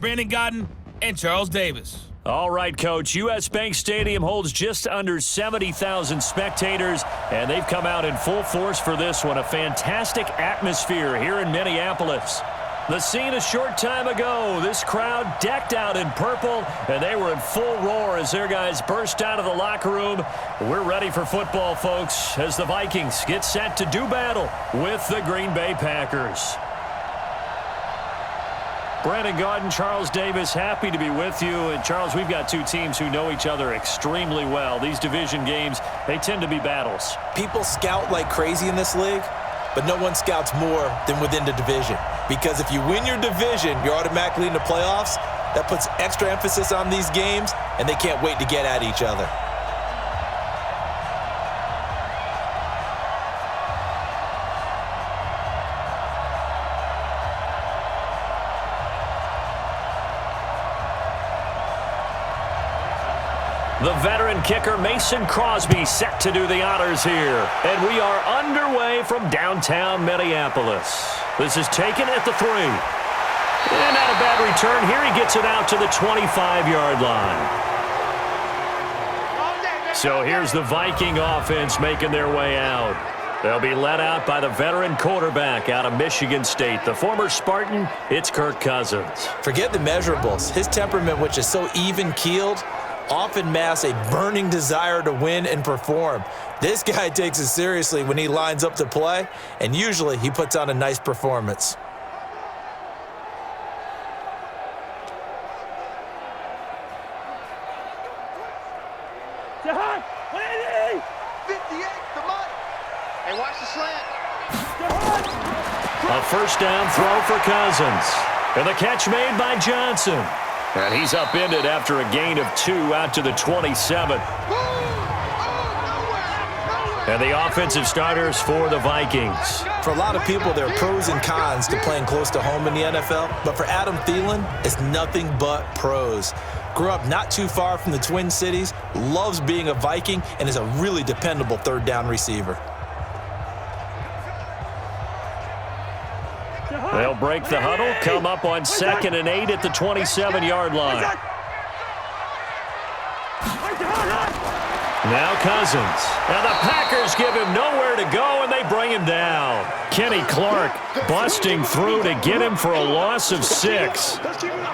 Brandon Gaudin, and Charles Davis. All right, Coach. U.S. Bank Stadium holds just under 70,000 spectators, and they've come out in full force for this one. A fantastic atmosphere here in Minneapolis. The scene a short time ago, this crowd decked out in purple, and they were in full roar as their guys burst out of the locker room. We're ready for football, folks, as the Vikings get set to do battle with the Green Bay Packers. Brandon Gaudin, Charles Davis, happy to be with you. And, Charles, we've got two teams who know each other extremely well. These division games, they tend to be battles. People scout like crazy in this league, but no one scouts more than within the division. Because if you win your division, you're automatically in the playoffs. That puts extra emphasis on these games, and they can't wait to get at each other. The veteran kicker Mason Crosby set to do the honors here. And we are underway from downtown Minneapolis. This is taken at the 3. And not a bad return here. He gets it out to the 25-yard line. So here's the Viking offense making their way out. They'll be led out by the veteran quarterback out of Michigan State. The former Spartan, it's Kirk Cousins. Forget the measurables. His temperament, which is so even-keeled, often masks a burning desire to win and perform. This guy takes it seriously when he lines up to play, and usually he puts on a nice performance. And watch the slant. A first down throw for Cousins. And the catch made by Johnson. And he's upended after a gain of 2 out to the 27. And the offensive starters for the Vikings. For a lot of people, there are pros and cons to playing close to home in the NFL. But for Adam Thielen, it's nothing but pros. Grew up not too far from the Twin Cities, loves being a Viking, and is a really dependable third down receiver. They'll break the huddle, come up on 2nd and 8 at the 27-yard line. Now Cousins. And the Packers give him nowhere to go, and they bring him down. Kenny Clark busting through to get him for a loss of 6.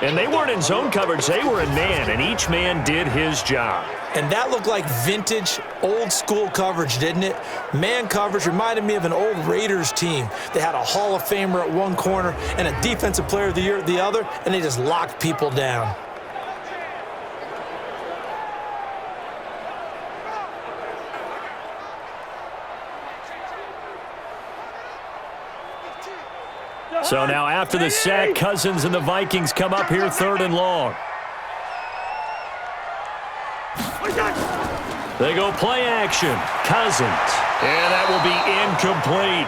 And they weren't in zone coverage, they were in man, and each man did his job. And that looked like vintage, old-school coverage, didn't it? Man coverage reminded me of an old Raiders team. They had a Hall of Famer at one corner and a Defensive Player of the Year at the other, and they just locked people down. So now after the sack, Cousins and the Vikings come up here 3rd and long. They go play action. Cousins. And that will be incomplete.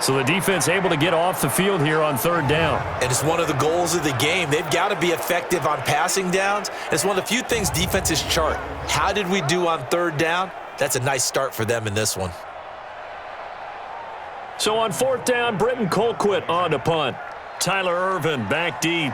So the defense able to get off the field here on 3rd down. And it's one of the goals of the game. They've got to be effective on passing downs. It's one of the few things defenses chart. How did we do on 3rd down? That's a nice start for them in this one. So on 4th down, Britton Colquitt on to punt. Tyler Ervin back deep.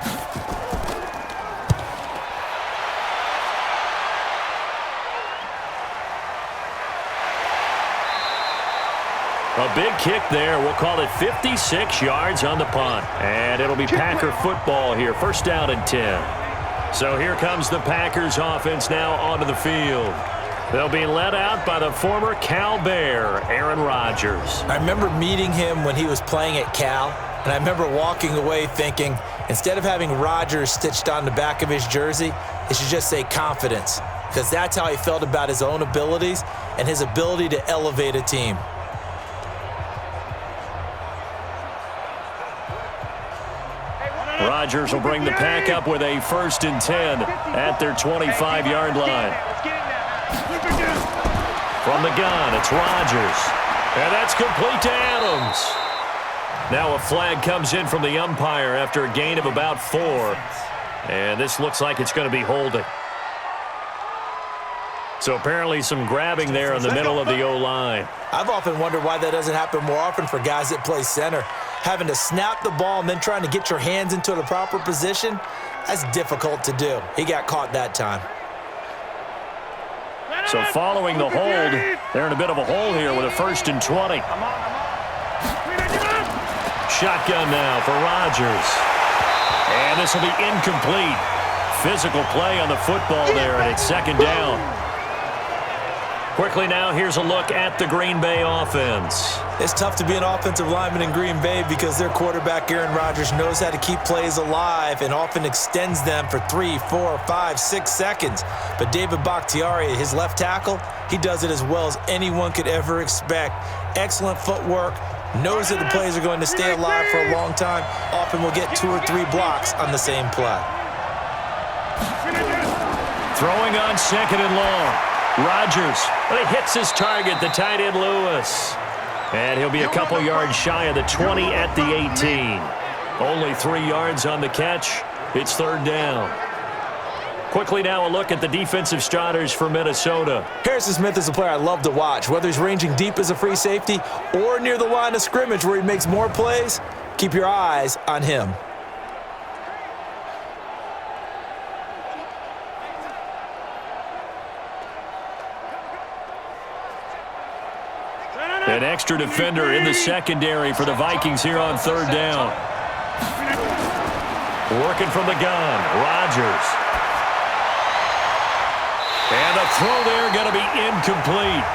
A big kick there. We'll call it 56 yards on the punt. And it'll be Packer football here. 1st down and 10. So here comes the Packers offense now onto the field. They'll be led out by the former Cal Bear, Aaron Rodgers. I remember meeting him when he was playing at Cal, and I remember walking away thinking, instead of having Rodgers stitched on the back of his jersey, it should just say confidence, because that's how he felt about his own abilities and his ability to elevate a team. Rodgers will bring the Pack up with a 1st and 10 at their 25-yard line. From the gun, it's Rodgers. And that's complete to Adams. Now a flag comes in from the umpire after a gain of about 4. And this looks like it's going to be holding. So apparently some grabbing there in the middle of the O-line. I've often wondered why that doesn't happen more often for guys that play center. Having to snap the ball and then trying to get your hands into the proper position, that's difficult to do. He got caught that time. So following the hold, they're in a bit of a hole here with a 1st and 20. Shotgun now for Rodgers. And this will be incomplete. Physical play on the football there, and it's 2nd down. Quickly now, here's a look at the Green Bay offense. It's tough to be an offensive lineman in Green Bay because their quarterback, Aaron Rodgers, knows how to keep plays alive and often extends them for 3, 4, 5, 6 seconds. But David Bakhtiari, his left tackle, he does it as well as anyone could ever expect. Excellent footwork, knows that the plays are going to stay alive for a long time. Often will get 2 or 3 blocks on the same play. Throwing on 2nd and long. Rodgers, but he hits his target, the tight end Lewis. And he'll be a couple yards shy of the 20 at the 18. Only 3 yards on the catch. It's 3rd down. Quickly now a look at the defensive starters for Minnesota. Harrison Smith is a player I love to watch. Whether he's ranging deep as a free safety or near the line of scrimmage where he makes more plays, keep your eyes on him. An extra defender in the secondary for the Vikings here on 3rd down. Working from the gun, Rodgers. And the throw there going to be incomplete.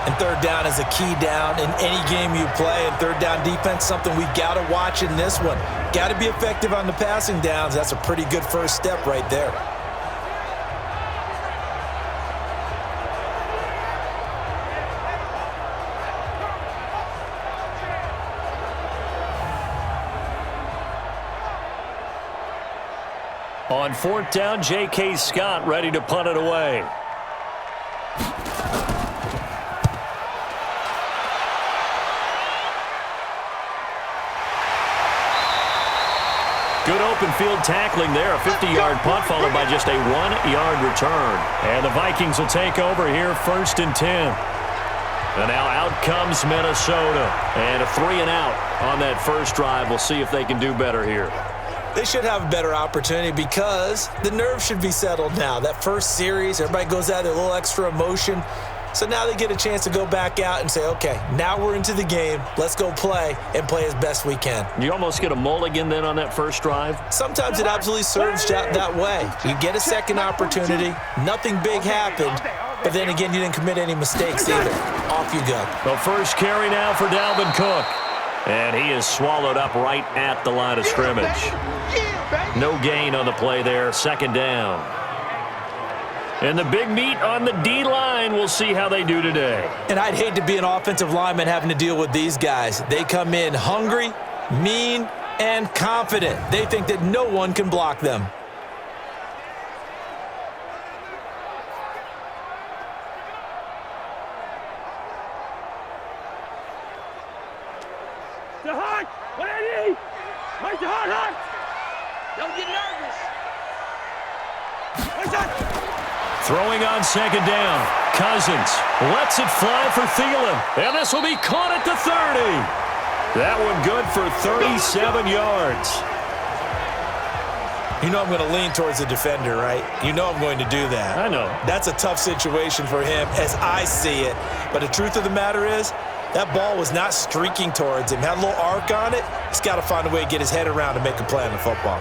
And 3rd down is a key down in any game you play. And 3rd down defense, something we've got to watch in this one. Got to be effective on the passing downs. That's a pretty good first step right there. On 4th down, J.K. Scott ready to punt it away. Good open field tackling there. A 50-yard punt followed by just a 1-yard return. And the Vikings will take over here 1st and 10. And now out comes Minnesota. And a 3-and-out on that first drive. We'll see if they can do better here. They should have a better opportunity because the nerves should be settled now. That first series, everybody goes out there, a little extra emotion. So now they get a chance to go back out and say, okay, now we're into the game. Let's go play and play as best we can. You almost get a mulligan then on that first drive? Sometimes it absolutely serves that way. You get a second opportunity. Nothing big happened. But then again, you didn't commit any mistakes either. Off you go. The first carry now for Dalvin Cook. And he is swallowed up right at the line of scrimmage. No gain on the play there, 2nd down. And the big meat on the D-line, we'll see how they do today. And I'd hate to be an offensive lineman having to deal with these guys. They come in hungry, mean, and confident. They think that no one can block them. Don't get nervous. Throwing on 2nd down. Cousins lets it fly for Thielen. And this will be caught at the 30. That one good for 37 yards. You know I'm going to lean towards the defender, right? You know I'm going to do that. I know. That's a tough situation for him as I see it. But the truth of the matter is, that ball was not streaking towards him. Had a little arc on it. He's got to find a way to get his head around and make a play on the football.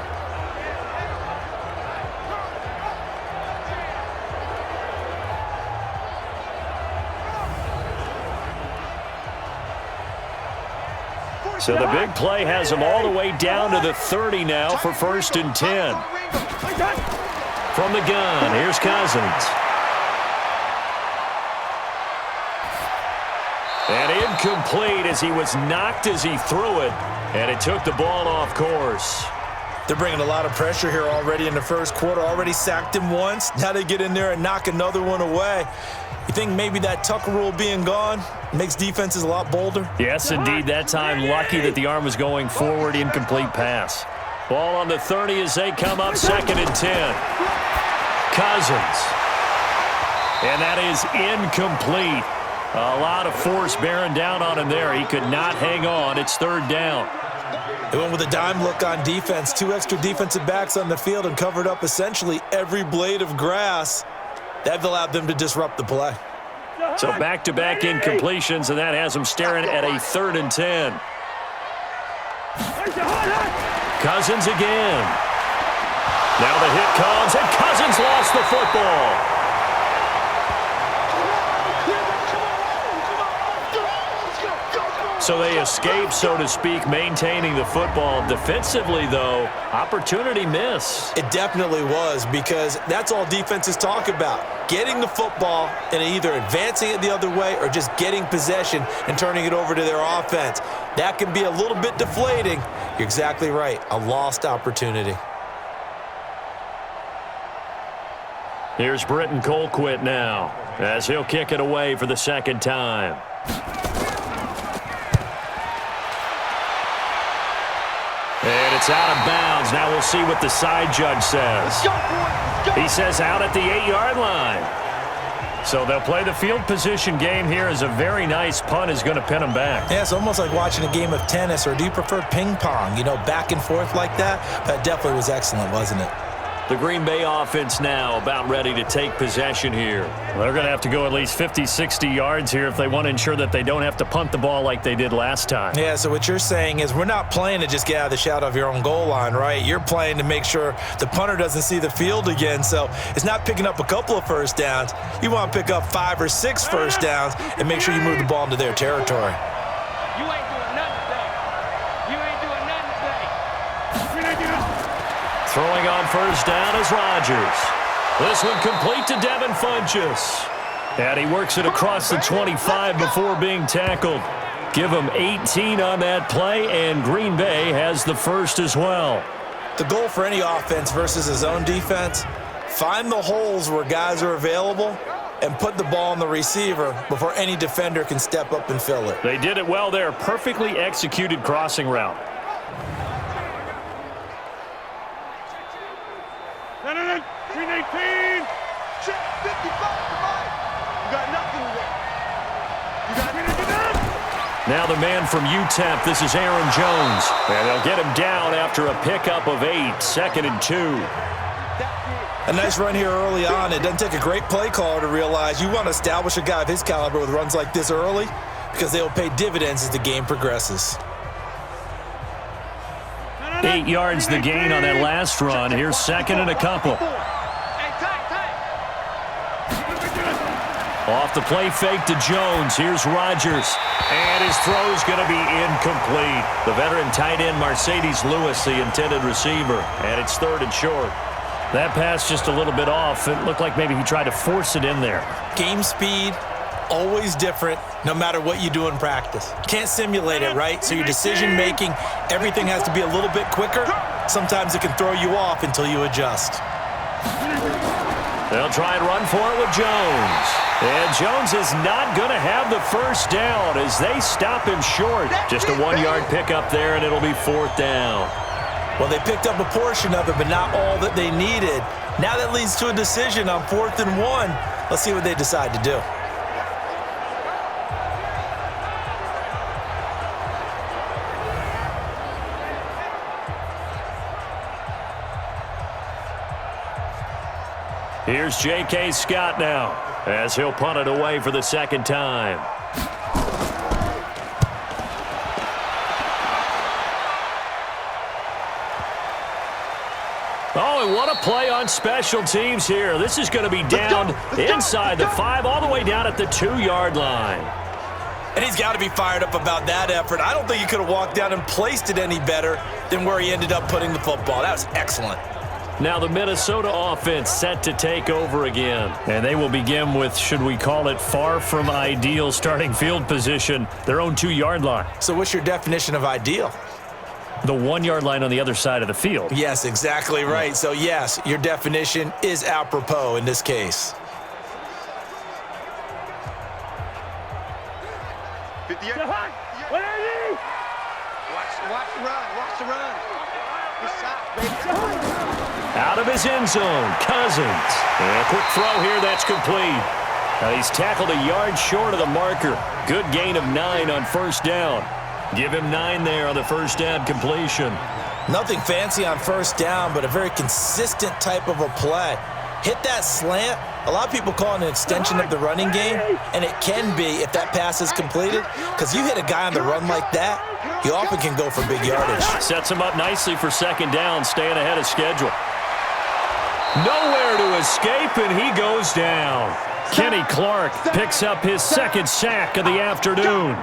So the big play has him all the way down to the 30 now for 1st and 10. From the gun, here's Cousins. And incomplete as he was knocked as he threw it, and it took the ball off course. They're bringing a lot of pressure here already in the first quarter. Already sacked him once. Now they get in there and knock another one away. You think maybe that Tucker rule being gone makes defenses a lot bolder? Yes, indeed. That time lucky that the arm was going forward, incomplete pass. Ball on the 30 as they come up 2nd and 10. Cousins. And that is incomplete. A lot of force bearing down on him there. He could not hang on. It's 3rd down. They went with a dime look on defense. 2 extra defensive backs on the field and covered up essentially every blade of grass. That allowed them to disrupt the play. So back-to-back incompletions, and that has them staring at a 3rd and 10. Cousins again. Now the hit comes, and Cousins lost the football. So they escape, so to speak, maintaining the football. Defensively, though, opportunity miss. It definitely was, because that's all defenses talk about. Getting the football and either advancing it the other way or just getting possession and turning it over to their offense. That can be a little bit deflating. You're exactly right. A lost opportunity. Here's Britton Colquitt now as he'll kick it away for the 2nd time. And it's out of bounds. Now we'll see what the side judge says. He says out at the 8-yard line. So they'll play the field position game here as a very nice punt is going to pin them back. Yeah, it's almost like watching a game of tennis, or do you prefer ping pong? You know, back and forth like that? That definitely was excellent, wasn't it? The Green Bay offense now about ready to take possession here. Well, they're going to have to go at least 50, 60 yards here if they want to ensure that they don't have to punt the ball like they did last time. Yeah, so what you're saying is we're not playing to just get out of the shadow of your own goal line, right? You're playing to make sure the punter doesn't see the field again. So it's not picking up a couple of first downs. You want to pick up 5 or 6 first downs and make sure you move the ball into their territory. You ain't doing nothing today. You ain't doing nothing today. Throwing on first down is Rodgers. This one complete to Devin Funchess. And he works it across the 25 before being tackled. Give him 18 on that play, and Green Bay has the first as well. The goal for any offense versus his own defense, find the holes where guys are available and put the ball on the receiver before any defender can step up and fill it. They did it well there. Perfectly executed crossing route. Now the man from UTEP, this is Aaron Jones. And they'll get him down after a pickup of 8, 2nd and 2. A nice run here early on. It doesn't take a great play caller to realize you want to establish a guy of his caliber with runs like this early, because they will pay dividends as the game progresses. 8 yards the gain on that last run. Here's 2nd and a couple. Off the play fake to Jones. Here's Rodgers. And his throw's going to be incomplete. The veteran tight end Mercedes Lewis, the intended receiver. And it's 3rd and short. That pass just a little bit off. It looked like maybe he tried to force it in there. Game speed, always different, no matter what you do in practice. Can't simulate it, right? So your decision-making, everything has to be a little bit quicker. Sometimes it can throw you off until you adjust. They'll try and run for it with Jones. And Jones is not going to have the first down as they stop him short. Just a 1-yard pickup there, and it'll be 4th down. Well, they picked up a portion of it, but not all that they needed. Now that leads to a decision on 4th and 1. Let's see what they decide to do. Here's J.K. Scott now as he'll punt it away for the 2nd time. Oh, and what a play on special teams here. This is going to be down inside the 5 all the way down at the 2-yard line. And he's got to be fired up about that effort. I don't think he could have walked down and placed it any better than where he ended up putting the football. That was excellent. Now the Minnesota offense set to take over again. And they will begin with, should we call it, far from ideal starting field position, their own 2-yard line. So what's your definition of ideal? The 1-yard line on the other side of the field. Yes, exactly right. So yes, your definition is apropos in this case. 58. Watch the run. Watch the run. Out of his end zone, Cousins. And a quick throw here, that's complete. Now he's tackled a yard short of the marker. Good gain of 9 on first down. Give him 9 there on the first down completion. Nothing fancy on first down, but a very consistent type of a play. Hit that slant. A lot of people call it an extension of the running game, and it can be if that pass is completed, because you hit a guy on the run like that, he often can go for big yardage. Sets him up nicely for second down, staying ahead of schedule. Nowhere to escape, and he goes down. Kenny Clark picks up his second sack of the afternoon.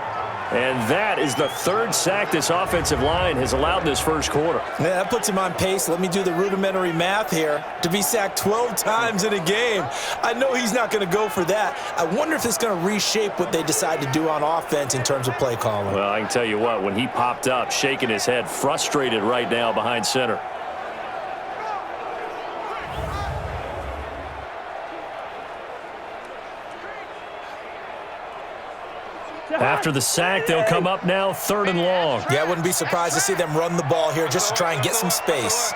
And that is the third sack this offensive line has allowed in this first quarter. Yeah, that puts him on pace. Let me do the rudimentary math here. To be sacked 12 times in a game. I know he's not going to go for that. I wonder if it's going to reshape what they decide to do on offense in terms of play calling. Well, I can tell you what, when he popped up, shaking his head, frustrated right now behind center. After the sack, they'll come up now 3rd and long. Yeah, I wouldn't be surprised to see them run the ball here just to try and get some space.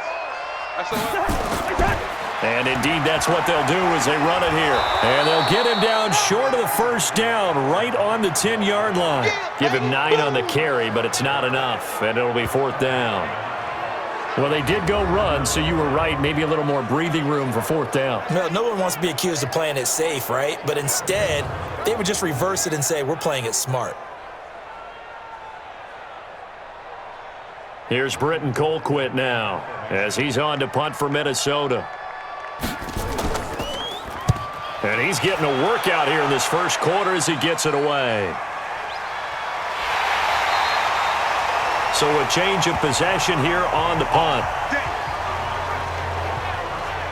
And indeed, that's what they'll do as they run it here. And they'll get him down short of the first down, right on the 10-yard line. Give him 9 on the carry, but it's not enough, and it'll be 4th down. Well, they did go run, so you were right. Maybe a little more breathing room for 4th down. Well, no one wants to be accused of playing it safe, right? But instead, they would just reverse it and say, we're playing it smart. Here's Britton Colquitt now as he's on to punt for Minnesota. And he's getting a workout here in this first quarter as he gets it away. So a change of possession here on the punt.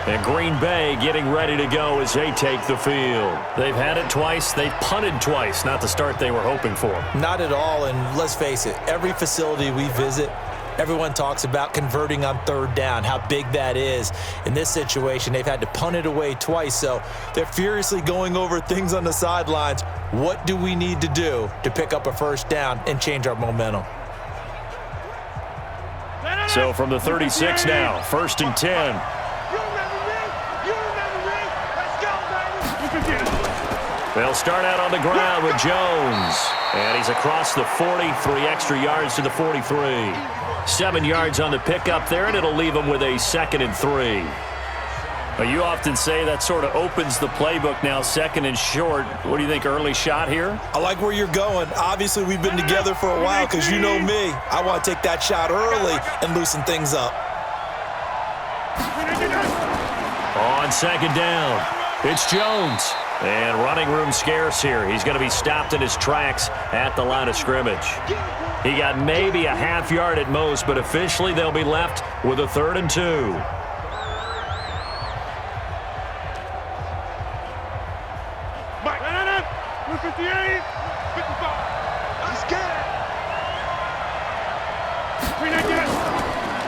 And Green Bay getting ready to go as they take the field. They've had it twice. They've punted twice. Not the start they were hoping for. Not at all, and let's face it, every facility we visit, everyone talks about converting on 3rd down, how big that is. In this situation, they've had to punt it away twice, so they're furiously going over things on the sidelines. What do we need to do to pick up a first down and change our momentum? So from the 36 now, 1st and 10. They'll start out on the ground with Jones. And he's across the 40, 3 extra yards to the 43. 7 yards on the pickup there, and it'll leave him with a 2nd and 3. Well, you often say that sort of opens the playbook now, 2nd and short. What do you think, early shot here? I like where you're going. Obviously, we've been together for a while because you know me. I want to take that shot early and loosen things up. On 2nd down, it's Jones. And running room scarce here. He's going to be stopped in his tracks at the line of scrimmage. He got maybe a half yard at most, but officially they'll be left with a 3rd and 2.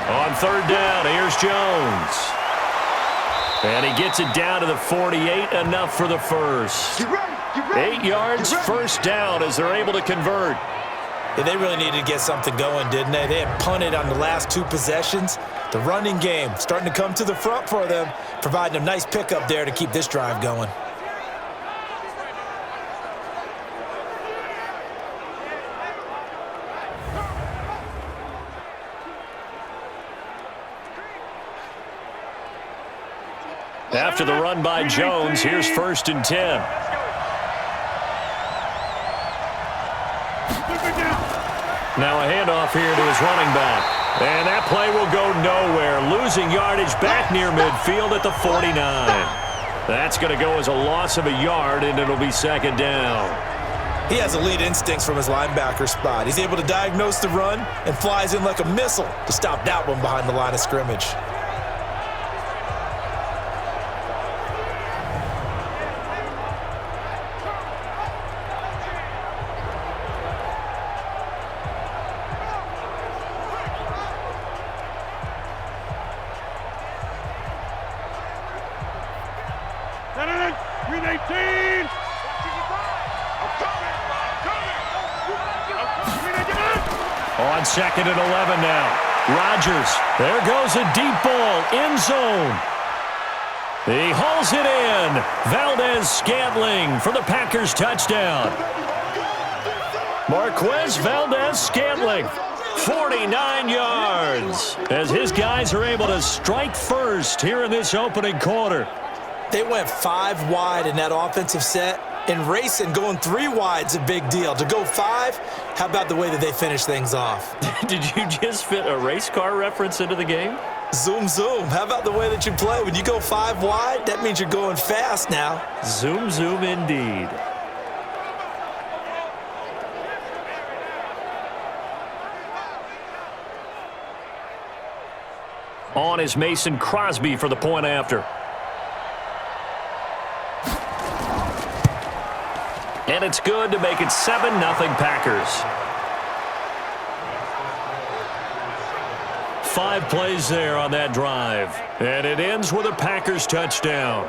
On 3rd down, here's Jones. And he gets it down to the 48, enough for the first. 8 yards, first down as they're able to convert. Yeah, they really needed to get something going, didn't they? They had punted on the last 2 possessions. The running game starting to come to the front for them, providing a nice pickup there to keep this drive going. After the run by Jones, here's 1st and 10. Now a handoff here to his running back. And that play will go nowhere. Losing yardage back near midfield at the 49. That's going to go as a loss of a yard, and it'll be 2nd down. He has elite instincts from his linebacker spot. He's able to diagnose the run and flies in like a missile to stop that one behind the line of scrimmage. On 2nd and 11 now. Rodgers. There goes a deep ball. End zone. He hauls it in. Valdez-Scantling for the Packers touchdown. Marquez Valdez-Scantling, 49 yards, as his guys are able to strike first here in this opening quarter. They went 5 wide in that offensive set. In racing, going 3 wide's a big deal. To go 5, how about the way that they finish things off? Did you just fit a race car reference into the game? Zoom, zoom. How about the way that you play? When you go 5 wide, that means you're going fast now. Zoom, zoom indeed. On is Mason Crosby for the point after. And it's good to make it 7-0 Packers. 5 plays there on that drive. And it ends with a Packers touchdown.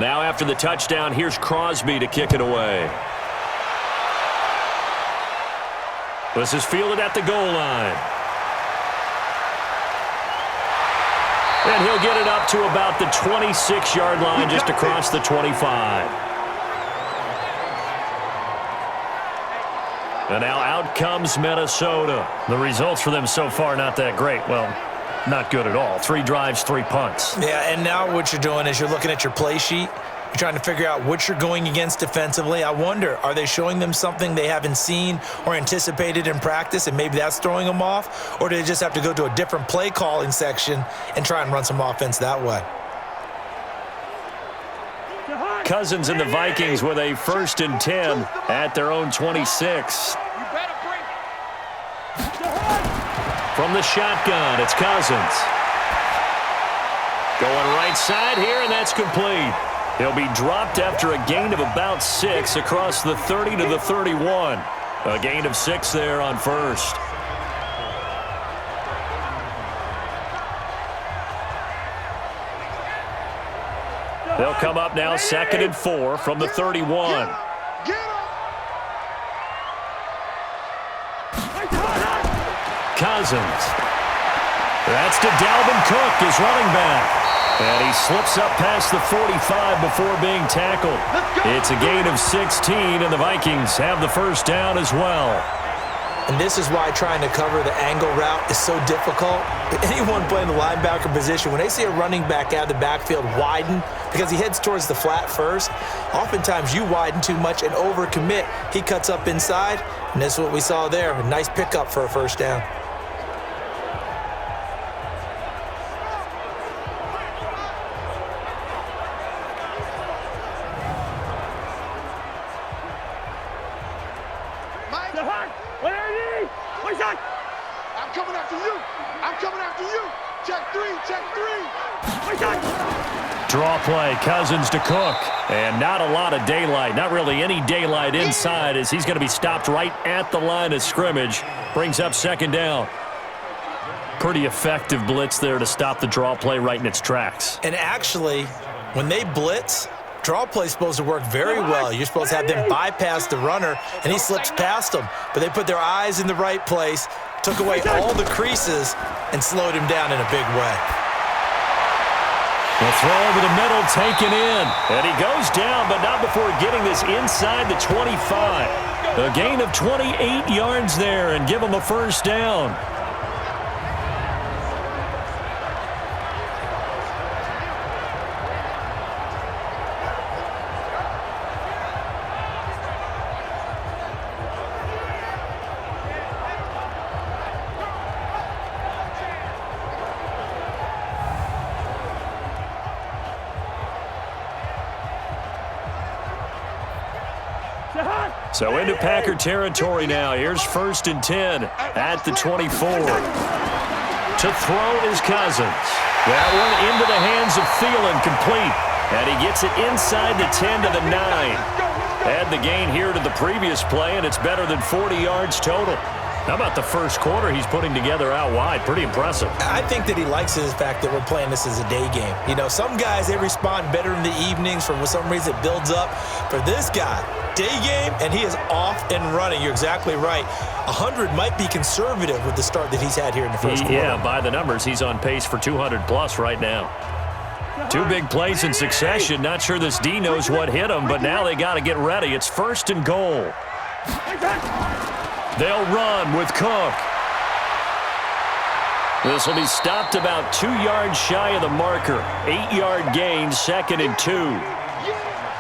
Now after the touchdown, here's Crosby to kick it away. This is fielded at the goal line. And he'll get it up to about the 26-yard line, just across the 25. And now out comes Minnesota. The results for them so far not that great. Well, not good at all. 3 drives, 3 punts. Yeah, and now what you're doing is you're looking at your play sheet. You're trying to figure out what you're going against defensively. I wonder, are they showing them something they haven't seen or anticipated in practice, and maybe that's throwing them off? Or do they just have to go to a different play calling section and try and run some offense that way? Cousins and the Vikings with a 1st and 10 at their own 26. From the shotgun, it's Cousins. Going right side here, and that's complete. He'll be dropped after a gain of about 6 across the 30 to the 31. A gain of 6 there on 1st. They'll come up now 2nd and 4 from the 31. Cousins. That's to Dalvin Cook, his running back. And he slips up past the 45 before being tackled. It's a gain of 16, and the Vikings have the 1st down as well. And this is why trying to cover the angle route is so difficult. Anyone playing the linebacker position, when they see a running back out of the backfield widen because he heads towards the flat first, oftentimes you widen too much and overcommit. He cuts up inside, and that's what we saw there. A nice pickup for a 1st down. I'm coming after you. I'm coming after you. Check 3, check 3. Draw play, Cousins to Cook. And not a lot of daylight, not really any daylight inside, as he's going to be stopped right at the line of scrimmage. Brings up 2nd down. Pretty effective blitz there to stop the draw play right in its tracks. And actually, when they blitz, draw play is supposed to work very well. You're supposed to have them bypass the runner, and he slips past them. But they put their eyes in the right place, took away all the creases, and slowed him down in a big way. The throw over the middle taken in. And he goes down, but not before getting this inside the 25. A gain of 28 yards there, and give him a 1st down. So into Packer territory now. Here's 1st and 10 at the 24. To throw is Cousins. That one into the hands of Thielen, complete. And he gets it inside the 10 to the 9. Add the gain here to the previous play, and it's better than 40 yards total. How about the first quarter he's putting together out wide? Pretty impressive. I think that he likes the fact that we're playing this as a day game. You know, some guys, they respond better in the evenings. For some reason, it builds up. For this guy, day game, and he is off and running. You're exactly right. 100 might be conservative with the start that he's had here in the first quarter. Yeah, by the numbers, he's on pace for 200-plus right now. 2 big plays in succession. Not sure this D knows what hit him, but now they got to get ready. It's 1st and goal. They'll run with Cook. This will be stopped about 2 yards shy of the marker. 8-yard gain, 2nd and 2.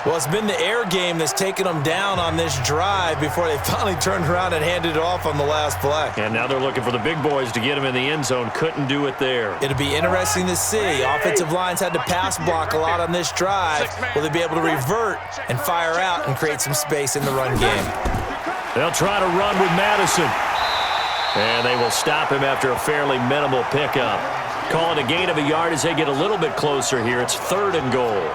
Well, it's been the air game that's taken them down on this drive before they finally turned around and handed it off on the last play. And now they're looking for the big boys to get him in the end zone. Couldn't do it there. It'll be interesting to see. Offensive lines had to pass block a lot on this drive. Will they be able to revert and fire out and create some space in the run game? They'll try to run with Madison. And they will stop him after a fairly minimal pickup. Call it a gain of a yard as they get a little bit closer here. It's 3rd and goal.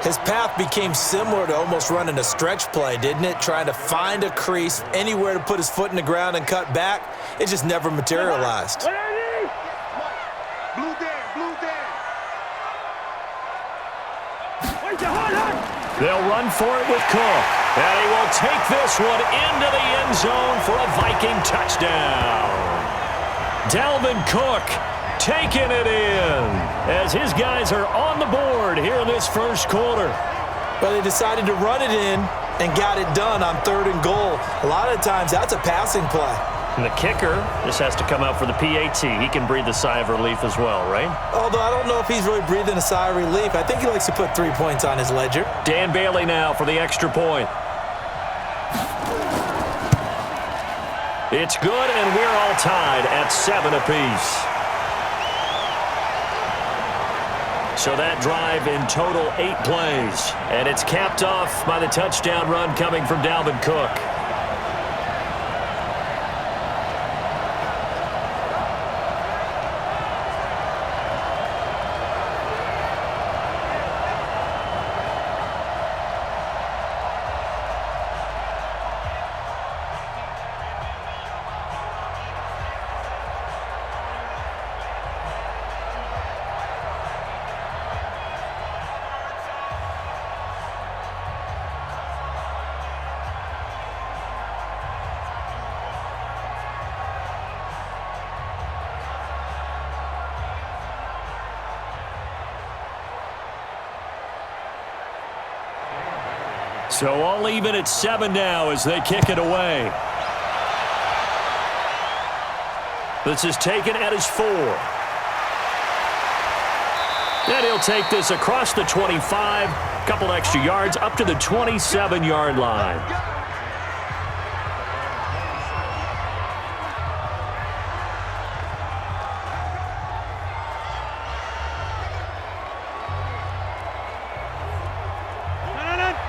His path became similar to almost running a stretch play, didn't it? Trying to find a crease, anywhere to put his foot in the ground and cut back. It just never materialized. Blue down, blue down. They'll run for it with Cook. And he will take this one into the end zone for a Viking touchdown. Dalvin Cook taking it in as his guys are on the board here in this first quarter. But they decided to run it in and got it done on 3rd and goal. A lot of times that's a passing play. And the kicker just has to come out for the PAT. He can breathe a sigh of relief as well, right? Although I don't know if he's really breathing a sigh of relief. I think he likes to put 3 points on his ledger. Dan Bailey now for the extra point. It's good, and we're all tied at 7 apiece. So that drive in total 8 plays. And it's capped off by the touchdown run coming from Dalvin Cook. So all even at 7 now as they kick it away. This is taken at his 4. Then he'll take this across the 25, a couple extra yards up to the 27-yard line.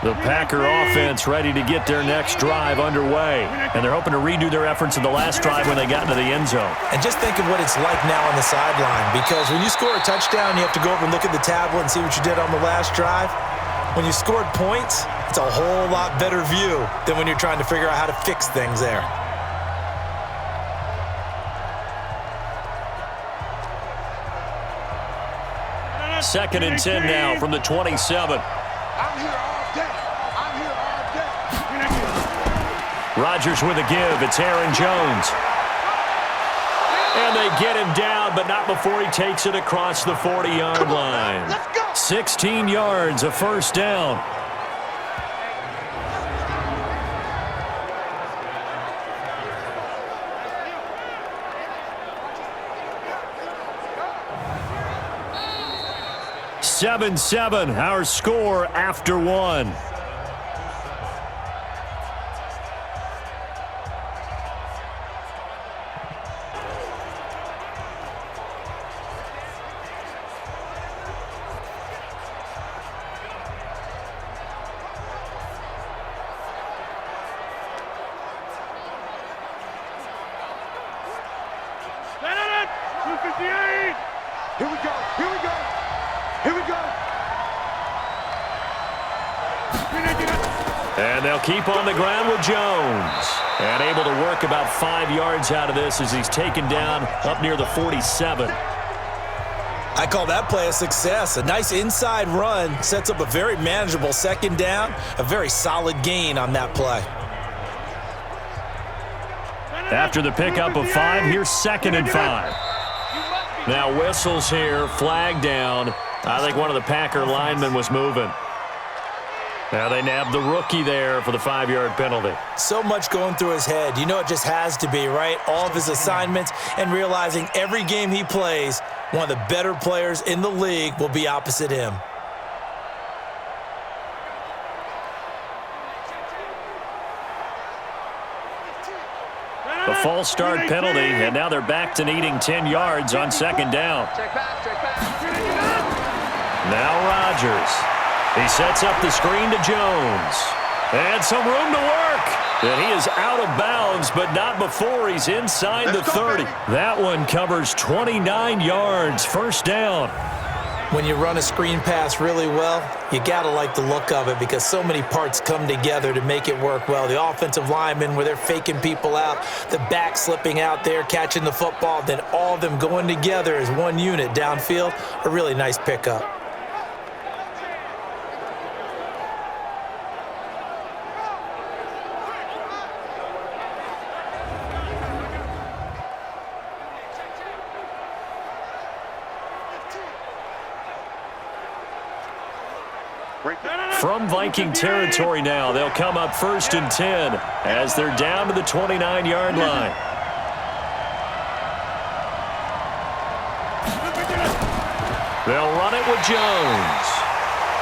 The Packer offense ready to get their next drive underway. And they're hoping to redo their efforts in the last drive when they got into the end zone. And just think of what it's like now on the sideline, because when you score a touchdown, you have to go over and look at the tablet and see what you did on the last drive. When you scored points, it's a whole lot better view than when you're trying to figure out how to fix things there. Second and 10 now from the 27. I'm here all day. I'm here all day. Rodgers with a give. It's Aaron Jones. And they get him down, but not before he takes it across the 40-yard line. Let's go. 16 yards, a first down. Seven, our score after 1. Here we go. Here we go. Here we go. And they'll keep on the ground with Jones. And able to work about 5 yards out of this as he's taken down up near the 47. I call that play a success. A nice inside run sets up a very manageable second down, a very solid gain on that play. After the pickup of 5, here's 2nd and 5. Now whistles here, flag down. I think one of the Packer linemen was moving. Now they nabbed the rookie there for the 5-yard penalty. So much going through his head. You know it just has to be, right? All of his assignments and realizing every game he plays, one of the better players in the league will be opposite him. A false start penalty, and now they're back to needing 10 yards on 2nd down. Check back, check back. Now Rodgers. He sets up the screen to Jones. And some room to work. And he is out of bounds, but not before he's inside the 30. That one covers 29 yards, 1st down. When you run a screen pass really well, you got to like the look of it because so many parts come together to make it work well. The offensive linemen, where they're faking people out, the back slipping out there, catching the football, then all of them going together as one unit downfield, a really nice pickup. From Viking territory now, they'll come up 1st and 10 as they're down to the 29-yard line. They'll run it with Jones.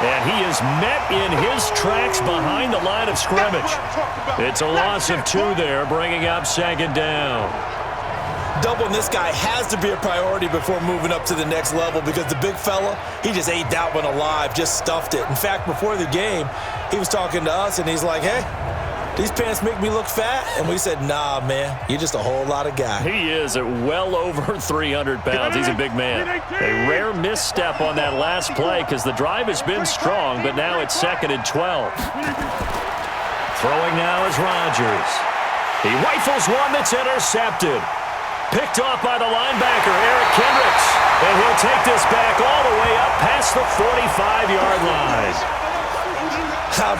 And he is met in his tracks behind the line of scrimmage. It's a loss of 2 there, bringing up 2nd down. Doubling this guy has to be a priority before moving up to the next level because the big fella, he just ate that one alive, just stuffed it. In fact, before the game, he was talking to us, and he's like, hey, these pants make me look fat? And we said, nah, man, you're just a whole lot of guy. He is at well over 300 pounds. He's a big man. A rare misstep on that last play because the drive has been strong, but now it's 2nd and 12. Throwing now is Rodgers. He rifles one that's intercepted. Picked off by the linebacker, Eric Kendricks. And he'll take this back all the way up past the 45-yard line.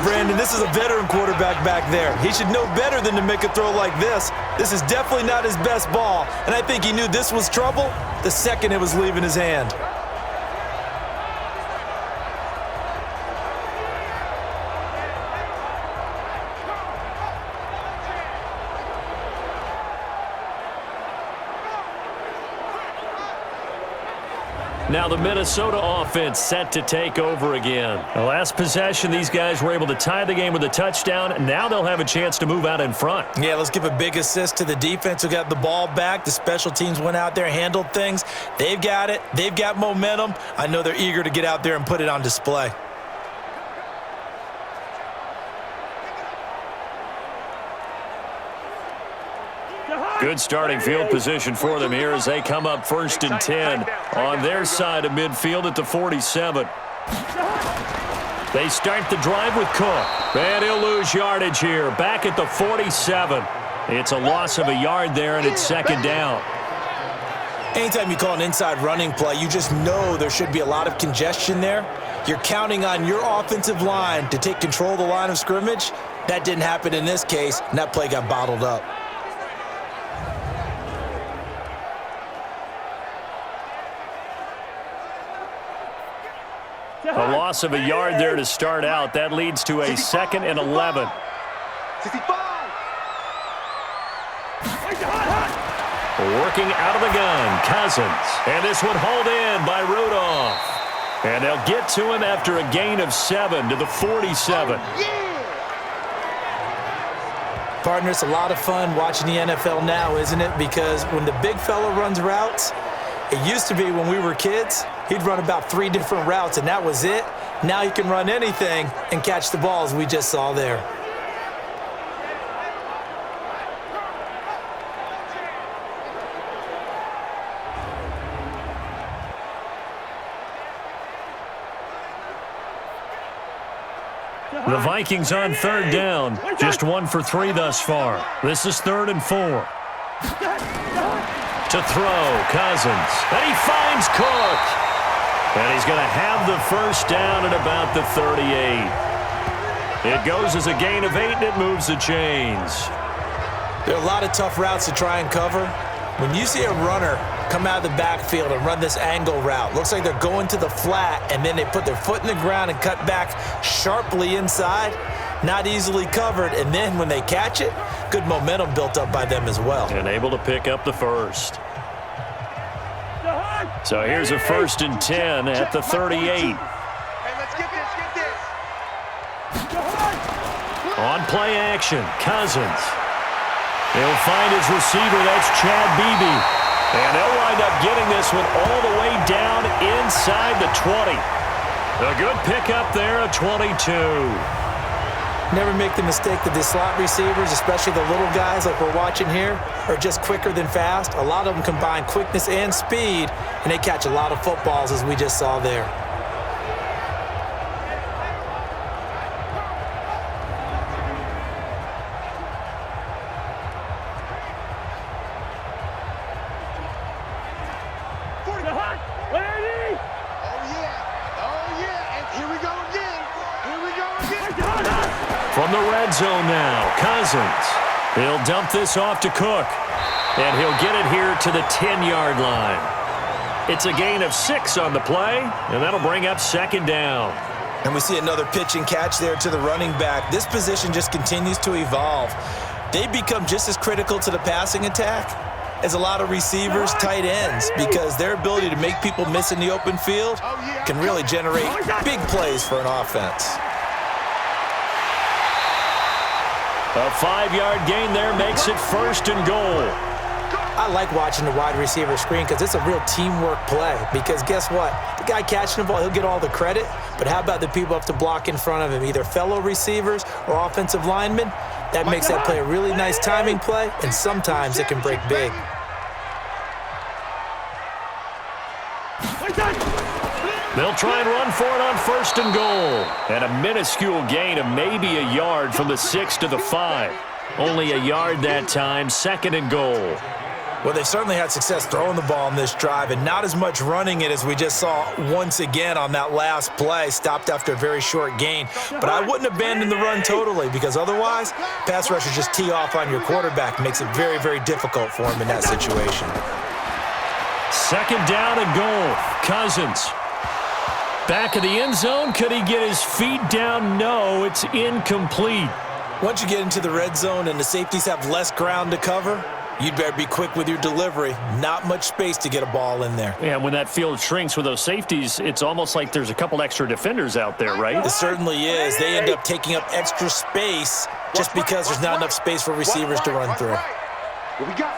Brandon, this is a veteran quarterback back there. He should know better than to make a throw like this. This is definitely not his best ball, and I think he knew this was trouble the second it was leaving his hand. Now the Minnesota offense set to take over again. The last possession, these guys were able to tie the game with a touchdown. Now they'll have a chance to move out in front. Yeah, let's give a big assist to the defense who got the ball back. The special teams went out there, handled things. They've got it. They've got momentum. I know they're eager to get out there and put it on display. Good starting field position for them here as they come up 1st and 10 on their side of midfield at the 47. They start the drive with Cook. And he'll lose yardage here. Back at the 47. It's a loss of a yard there, and it's 2nd down. Anytime you call an inside running play, you just know there should be a lot of congestion there. You're counting on your offensive line to take control of the line of scrimmage. That didn't happen in this case, and that play got bottled up. A loss of a yard there to start out. That leads to a 2nd and 11. 65. Working out of the gun, Cousins. And this one hauled in by Rudolph. And they'll get to him after a gain of 7 to the 47. Partner, it's a lot of fun watching the NFL now, isn't it? Because when the big fella runs routes, it used to be when we were kids, he'd run about 3 different routes, and that was it. Now he can run anything and catch the balls we just saw there. The Vikings on third down. Just 1 for 3 thus far. This is 3rd and 4. To throw, Cousins. And he finds Cook. And he's going to have the first down at about the 38. It goes as a gain of 8, and it moves the chains. There are a lot of tough routes to try and cover. When you see a runner come out of the backfield and run this angle route, looks like they're going to the flat, and then they put their foot in the ground and cut back sharply inside, not easily covered, and then when they catch it, good momentum built up by them as well. And able to pick up the first. So here's a 1st and 10 at the 38. Hey, let's get this, get this. On play action, Cousins. He'll find his receiver, that's Chad Beebe. And they'll wind up getting this one all the way down inside the 20. A good pickup there, a 22. Never make the mistake that the slot receivers, especially the little guys like we're watching here, are just quicker than fast. A lot of them combine quickness and speed, and they catch a lot of footballs, as we just saw there. From the red zone now, Cousins. He'll dump this off to Cook. And he'll get it here to the 10-yard line. It's a gain of 6 on the play, and that'll bring up 2nd down. And we see another pitch and catch there to the running back. This position just continues to evolve. They become just as critical to the passing attack as a lot of receivers, tight ends, because their ability to make people miss in the open field can really generate big plays for an offense. A 5-yard gain there makes it 1st and goal. I like watching the wide receiver screen because it's a real teamwork play. Because guess what? The guy catching the ball, he'll get all the credit. But how about the people up to block in front of him, either fellow receivers or offensive linemen? That makes that play a really nice timing play, and sometimes it can break big. They'll try and run for it on 1st and goal. And a minuscule gain of maybe a yard from the 6 to the 5. Only a yard that time, 2nd and goal. Well, they've certainly had success throwing the ball on this drive, and not as much running it as we just saw once again on that last play, stopped after a very short gain. But I wouldn't abandon the run totally, because otherwise, pass rushers just tee off on your quarterback. Makes it very, very difficult for him in that situation. 2nd down and goal. Cousins. Back of the end zone. Could he get his feet down? No, it's incomplete. Once you get into the red zone and the safeties have less ground to cover, you'd better be quick with your delivery. Not much space to get a ball in there. Yeah, when that field shrinks with those safeties, it's almost like there's a couple extra defenders out there, right? It certainly is. They end up taking up extra space just because there's not enough space for receivers to run through. What we got?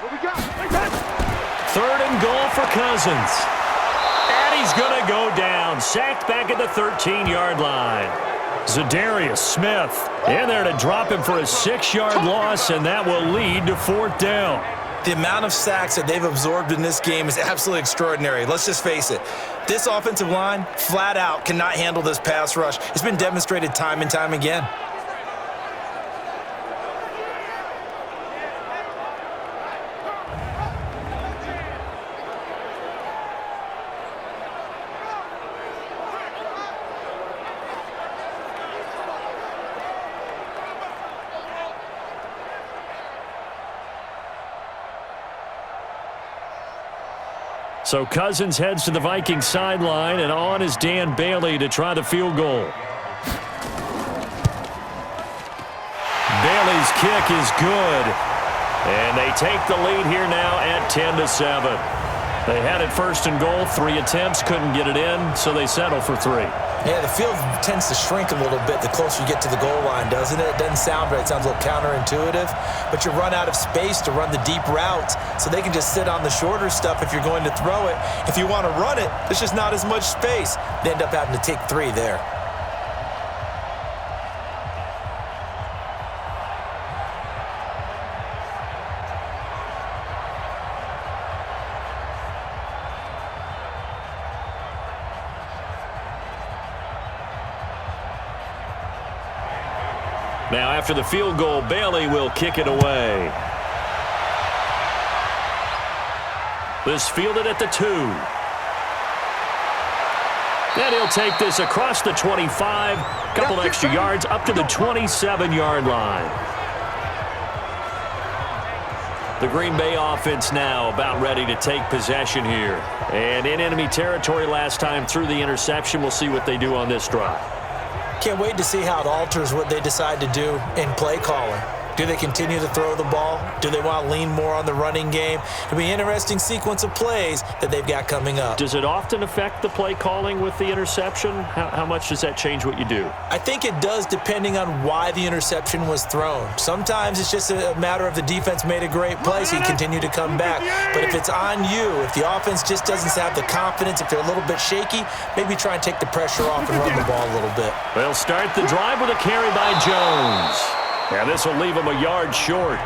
3rd and goal for Cousins. And he's going to go down. Sacked back at the 13-yard line. Zadarius Smith in there to drop him for a 6-yard loss, and that will lead to 4th down. The amount of sacks that they've absorbed in this game is absolutely extraordinary. Let's just face it. This offensive line, flat out, cannot handle this pass rush. It's been demonstrated time and time again. So Cousins heads to the Vikings sideline, and on is Dan Bailey to try the field goal. Bailey's kick is good. And they take the lead here now at 10-7. They had it 1st and goal, 3 attempts, couldn't get it in, so they settle for 3. Yeah, the field tends to shrink a little bit the closer you get to the goal line, doesn't it? It doesn't sound right. It sounds a little counterintuitive. But you run out of space to run the deep routes, so they can just sit on the shorter stuff if you're going to throw it. If you want to run it, there's just not as much space. They end up having to take 3 there. Now after the field goal, Bailey will kick it away. This fielded at the 2. And he'll take this across the 25. Couple extra yards up to the 27-yard line. The Green Bay offense now about ready to take possession here. And in enemy territory last time through the interception. We'll see what they do on this drive. Can't wait to see how it alters what they decide to do in play calling. Do they continue to throw the ball? Do they want to lean more on the running game? It'll be an interesting sequence of plays that they've got coming up. Does it often affect the play calling with the interception? How much does that change what you do? I think it does depending on why the interception was thrown. Sometimes it's just a matter of the defense made a great play, so you continue to come back. But if it's on you, if the offense just doesn't have the confidence, if they're a little bit shaky, maybe try and take the pressure off and run the ball a little bit. They'll start the drive with a carry by Jones. And this will leave him a yard short.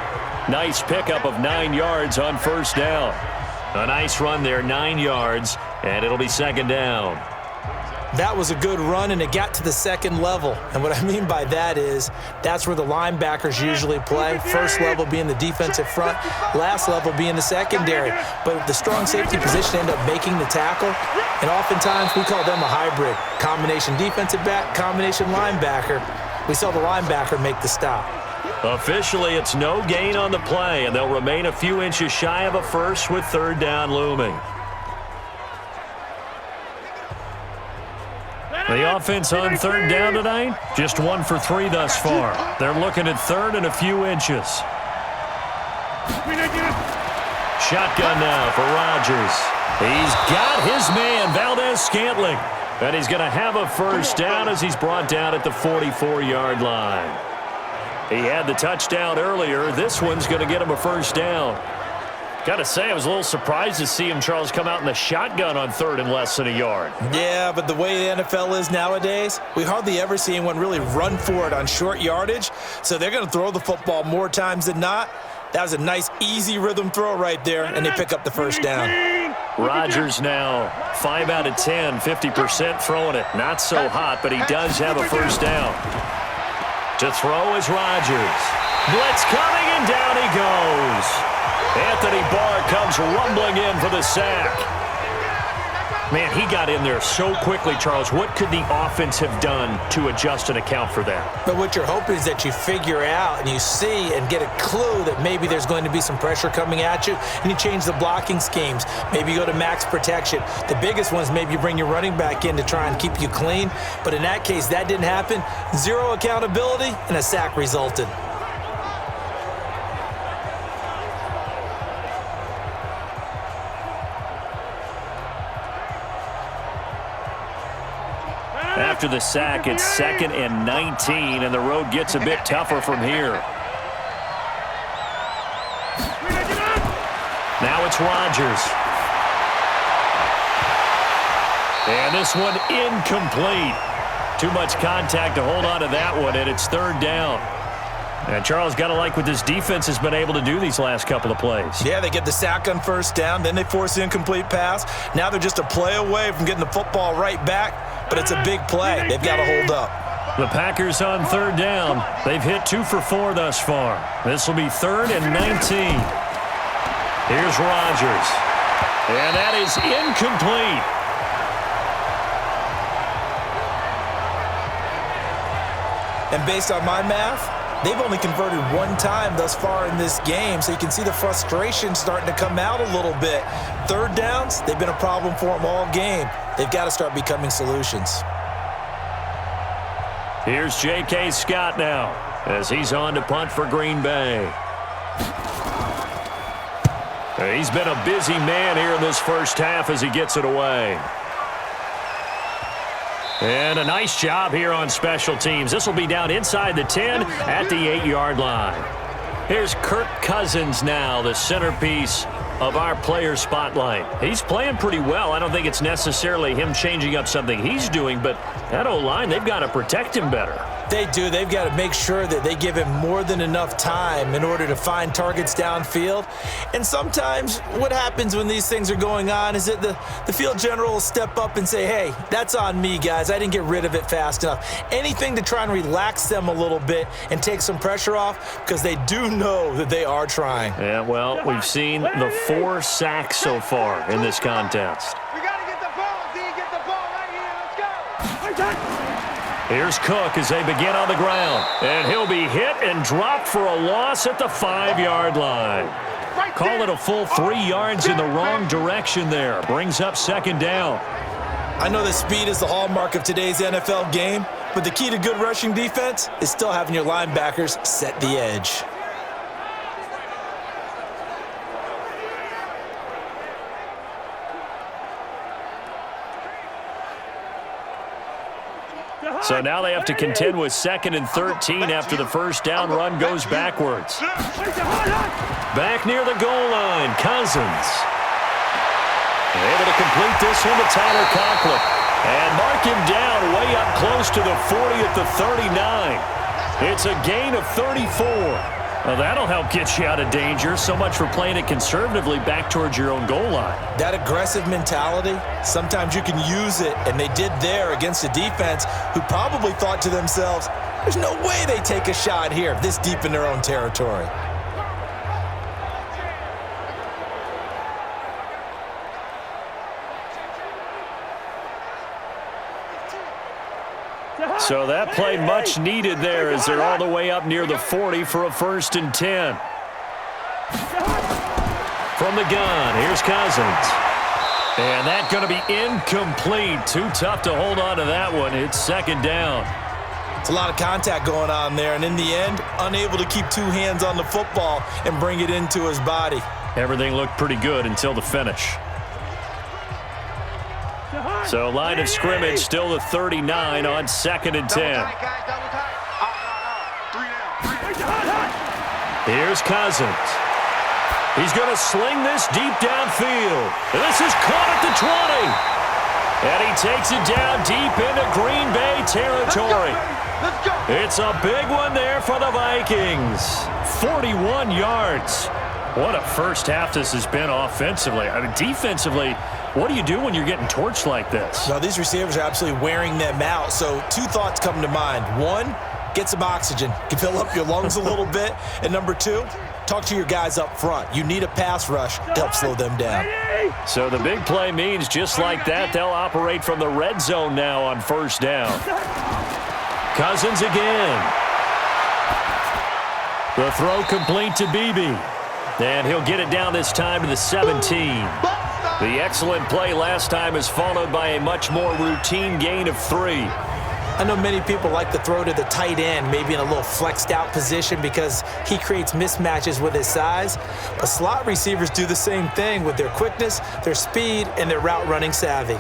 Nice pickup of 9 yards on first down. A nice run there, 9 yards, and it'll be second down. That was a good run, and it got to the second level. And what I mean by that is that's where the linebackers usually play. First level being the defensive front, last level being the secondary. But the strong safety position ended up making the tackle, and oftentimes we call them a hybrid. Combination defensive back, combination linebacker. We saw the linebacker make the stop. Officially, it's no gain on the play, and they'll remain a few inches shy of a first with third down looming. The offense on third down tonight, just 1 for 3 thus far. They're looking at third and a few inches. Shotgun now for Rodgers. He's got his man, Valdez-Scantling. And he's going to have a first down as he's brought down at the 44-yard line. He had the touchdown earlier. This one's going to get him a first down. Got to say, I was a little surprised to see him, Charles, come out in the shotgun on third and less than a yard. Yeah, but the way the NFL is nowadays, we hardly ever see anyone really run for it on short yardage. So they're going to throw the football more times than not. That was a nice, easy rhythm throw right there, and they pick up the first down. Rodgers now 5 out of 10, 50% throwing it. Not so hot, but he does have a first down. To throw is Rodgers. Blitz coming, and down he goes. Anthony Barr comes rumbling in for the sack. Man, he got in there so quickly, Charles. What could the offense have done to adjust and account for that? But what you're hoping is that you figure out and you see and get a clue that maybe there's going to be some pressure coming at you, and you change the blocking schemes. Maybe you go to max protection. The biggest one is maybe you bring your running back in to try and keep you clean. But in that case, that didn't happen. Zero accountability, and a sack resulted. After the sack, it's 2nd and 19, and the road gets a bit tougher from here. Now it's Rodgers. And this one incomplete. Too much contact to hold on to that one, and it's third down. And Charles, got to like what this defense has been able to do these last couple of plays. Yeah, they get the sack on first down, then they force the incomplete pass. Now they're just a play away from getting the football right back, but it's a big play. They've got to hold up. The Packers on third down. They've hit 2 for 4 thus far. This will be 3rd and 19. Here's Rodgers. And that is incomplete. And based on my math, they've only converted 1 time thus far in this game, so you can see the frustration starting to come out a little bit. Third downs, they've been a problem for them all game. They've got to start becoming solutions. Here's J.K. Scott now as he's on to punt for Green Bay. He's been a busy man here in this first half as he gets it away. And a nice job here on special teams. This will be down inside the 10 at the 8-yard line. Here's Kirk Cousins now, the centerpiece of our player spotlight. He's playing pretty well. I don't think it's necessarily him changing up something he's doing, but that O-line, they've got to protect him better. They do. They've got to make sure that they give him more than enough time in order to find targets downfield. And sometimes what happens when these things are going on is that the field general will step up and say, hey, that's on me, guys. I didn't get rid of it fast enough. Anything to try and relax them a little bit and take some pressure off, because they do know that they are trying. Yeah, well, we've seen the 4 sacks so far in this contest. We got to get the ball, D. Get the ball right here. Let's go. Here's Cook as they begin on the ground. And he'll be hit and dropped for a loss at the 5-yard line. Call it a full 3 yards in the wrong direction there. Brings up second down. I know that speed is the hallmark of today's NFL game, but the key to good rushing defense is still having your linebackers set the edge. So now they have to contend with 2nd and 13 after the first down run goes backwards. Back near the goal line, Cousins. Able to complete this one to Tyler Conklin. And mark him down way up close to the 40 at the 39. It's a gain of 34. Well, that'll help get you out of danger. So much for playing it conservatively back towards your own goal line. That aggressive mentality, sometimes you can use it, and they did there against a defense who probably thought to themselves, there's no way they take a shot here this deep in their own territory. So that play much needed there as they're all the way up near the 40 for a 1st and 10. From the gun, here's Cousins. And that's going to be incomplete. Too tough to hold on to that one. It's 2nd down. It's a lot of contact going on there, and in the end, unable to keep 2 hands on the football and bring it into his body. Everything looked pretty good until the finish. So line of scrimmage still the 39 on 2nd and 10. Here's Cousins. He's going to sling this deep downfield. This is caught at the 20. And he takes it down deep into Green Bay territory. It's a big one there for the Vikings. 41 yards. What a first half this has been offensively. I mean, defensively, what do you do when you're getting torched like this? Well, these receivers are absolutely wearing them out. So 2 thoughts come to mind. 1, get some oxygen. You can fill up your lungs a little bit. And number 2, talk to your guys up front. You need a pass rush to help slow them down. So the big play means just like that, they'll operate from the red zone now on 1st down. Cousins again. The throw complete to Beebe. And he'll get it down this time to the 17. The excellent play last time is followed by a much more routine gain of 3. I know many people like to throw to the tight end, maybe in a little flexed out position because he creates mismatches with his size. But slot receivers do the same thing with their quickness, their speed, and their route running savvy.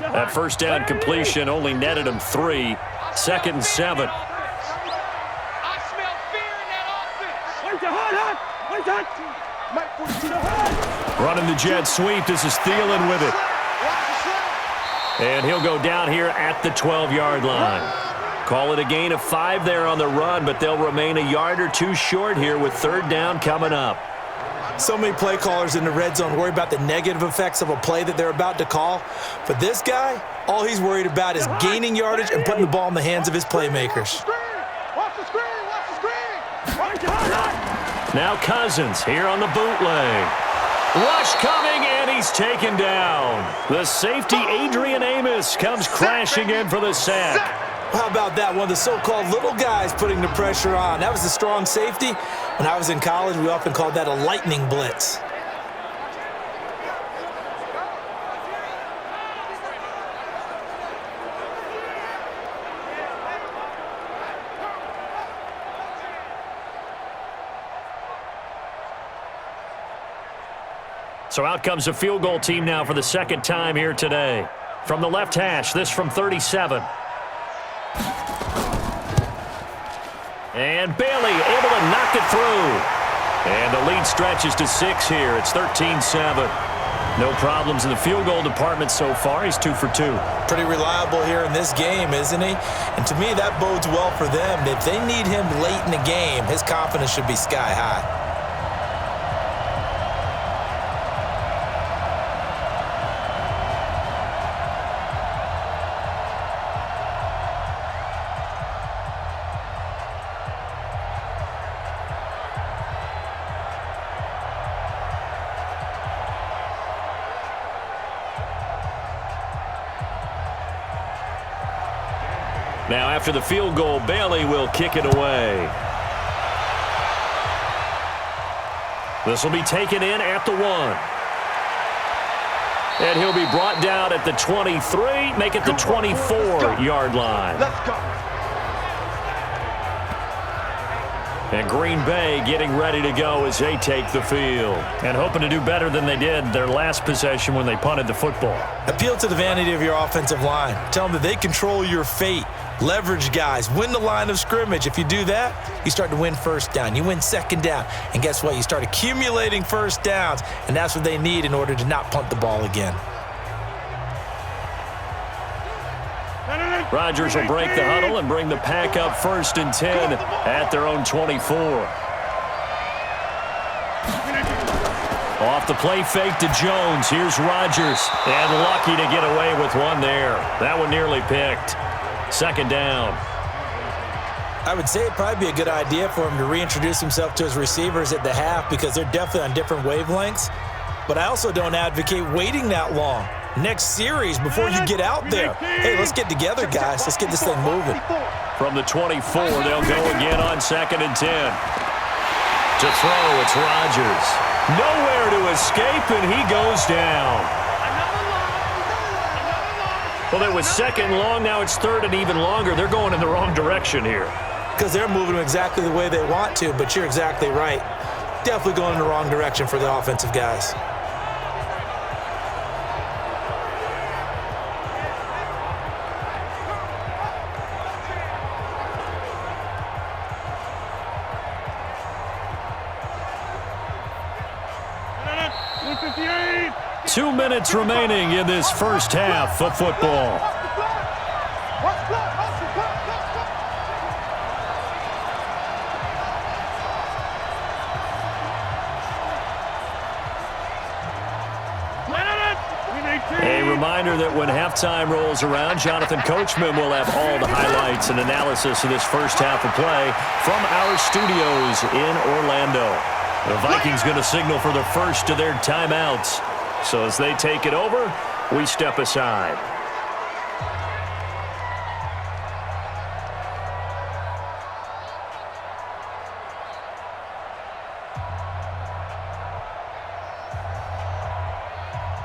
That first down completion only netted him 3. 2nd and 7. I smell fear in that offense. Running the jet sweep. This is Thielen with it. And he'll go down here at the 12-yard line. Call it a gain of 5 there on the run, but they'll remain a yard or 2 short here with 3rd down coming up. So many play callers in the red zone worry about the negative effects of a play that they're about to call. But this guy, all he's worried about is gaining yardage and putting the ball in the hands of his playmakers. Watch the screen! Watch the screen! Now Cousins here on the bootleg. Rush coming, and he's taken down. The safety, Adrian Amos, comes crashing in for the sack. How about that? One of the so-called little guys putting the pressure on. That was the strong safety. When I was in college, we often called that a lightning blitz. So out comes a field goal team now for the 2nd time here today. From the left hash, this from 37. And Bailey able to knock it through. And the lead stretches to 6 here. It's 13-7. No problems in the field goal department so far. He's 2 for 2. Pretty reliable here in this game, isn't he? And to me, that bodes well for them. If they need him late in the game, his confidence should be sky high. Now, after the field goal, Bailey will kick it away. This will be taken in at the 1. And he'll be brought down at the 23, make it the 24-yard line. Let's go. And Green Bay getting ready to go as they take the field. And hoping to do better than they did their last possession when they punted the football. Appeal to the vanity of your offensive line. Tell them that they control your fate. Leverage guys. Win the line of scrimmage. If you do that, you start to win first down. You win second down. And guess what? You start accumulating first downs. And that's what they need in order to not punt the ball again. Rodgers will break the huddle and bring the pack up 1st and 10 at their own 24. Off the play fake to Jones. Here's Rodgers. And lucky to get away with one there. That one nearly picked. 2nd down. I would say it'd probably be a good idea for him to reintroduce himself to his receivers at the half because they're definitely on different wavelengths. But I also don't advocate waiting that long. Next series before you get out there. Hey, let's get together, guys. Let's get this thing moving. From the 24, they'll go again on 2nd and 10. To throw, it's Rodgers. Nowhere to escape, and he goes down. Well, it was 2nd long. Now it's 3rd and even longer. They're going in the wrong direction here. Because they're moving exactly the way they want to, but you're exactly right. Definitely going in the wrong direction for the offensive guys. Two minutes remaining in this first half of football. A reminder that when halftime rolls around, Jonathan Coachman will have all the highlights and analysis of this first half of play from our studios in Orlando. The Vikings going to signal for the first of their timeouts. So as they take it over, we step aside.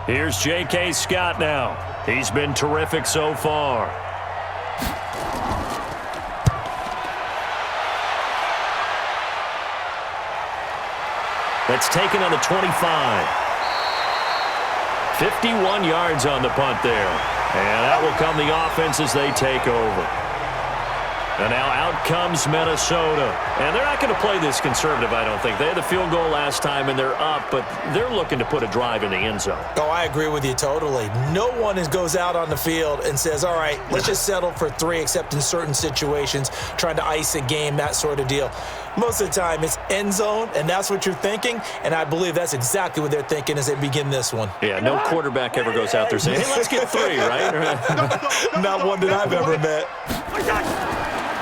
Here's J.K. Scott now. He's been terrific so far. That's taken on the 25. 51 yards on the punt there. And that will come the offense as they take over. And now out comes Minnesota. And they're not going to play this conservative, I don't think. They had the field goal last time, and they're up, but they're looking to put a drive in the end zone. Oh, I agree with you totally. No one goes out on the field and says, all right, let's just settle for 3, except in certain situations, trying to ice a game, that sort of deal. Most of the time, it's end zone, and that's what you're thinking, and I believe that's exactly what they're thinking as they begin this one. Yeah, no quarterback ever goes out there saying, hey, let's get 3, right? Not one that I've ever met.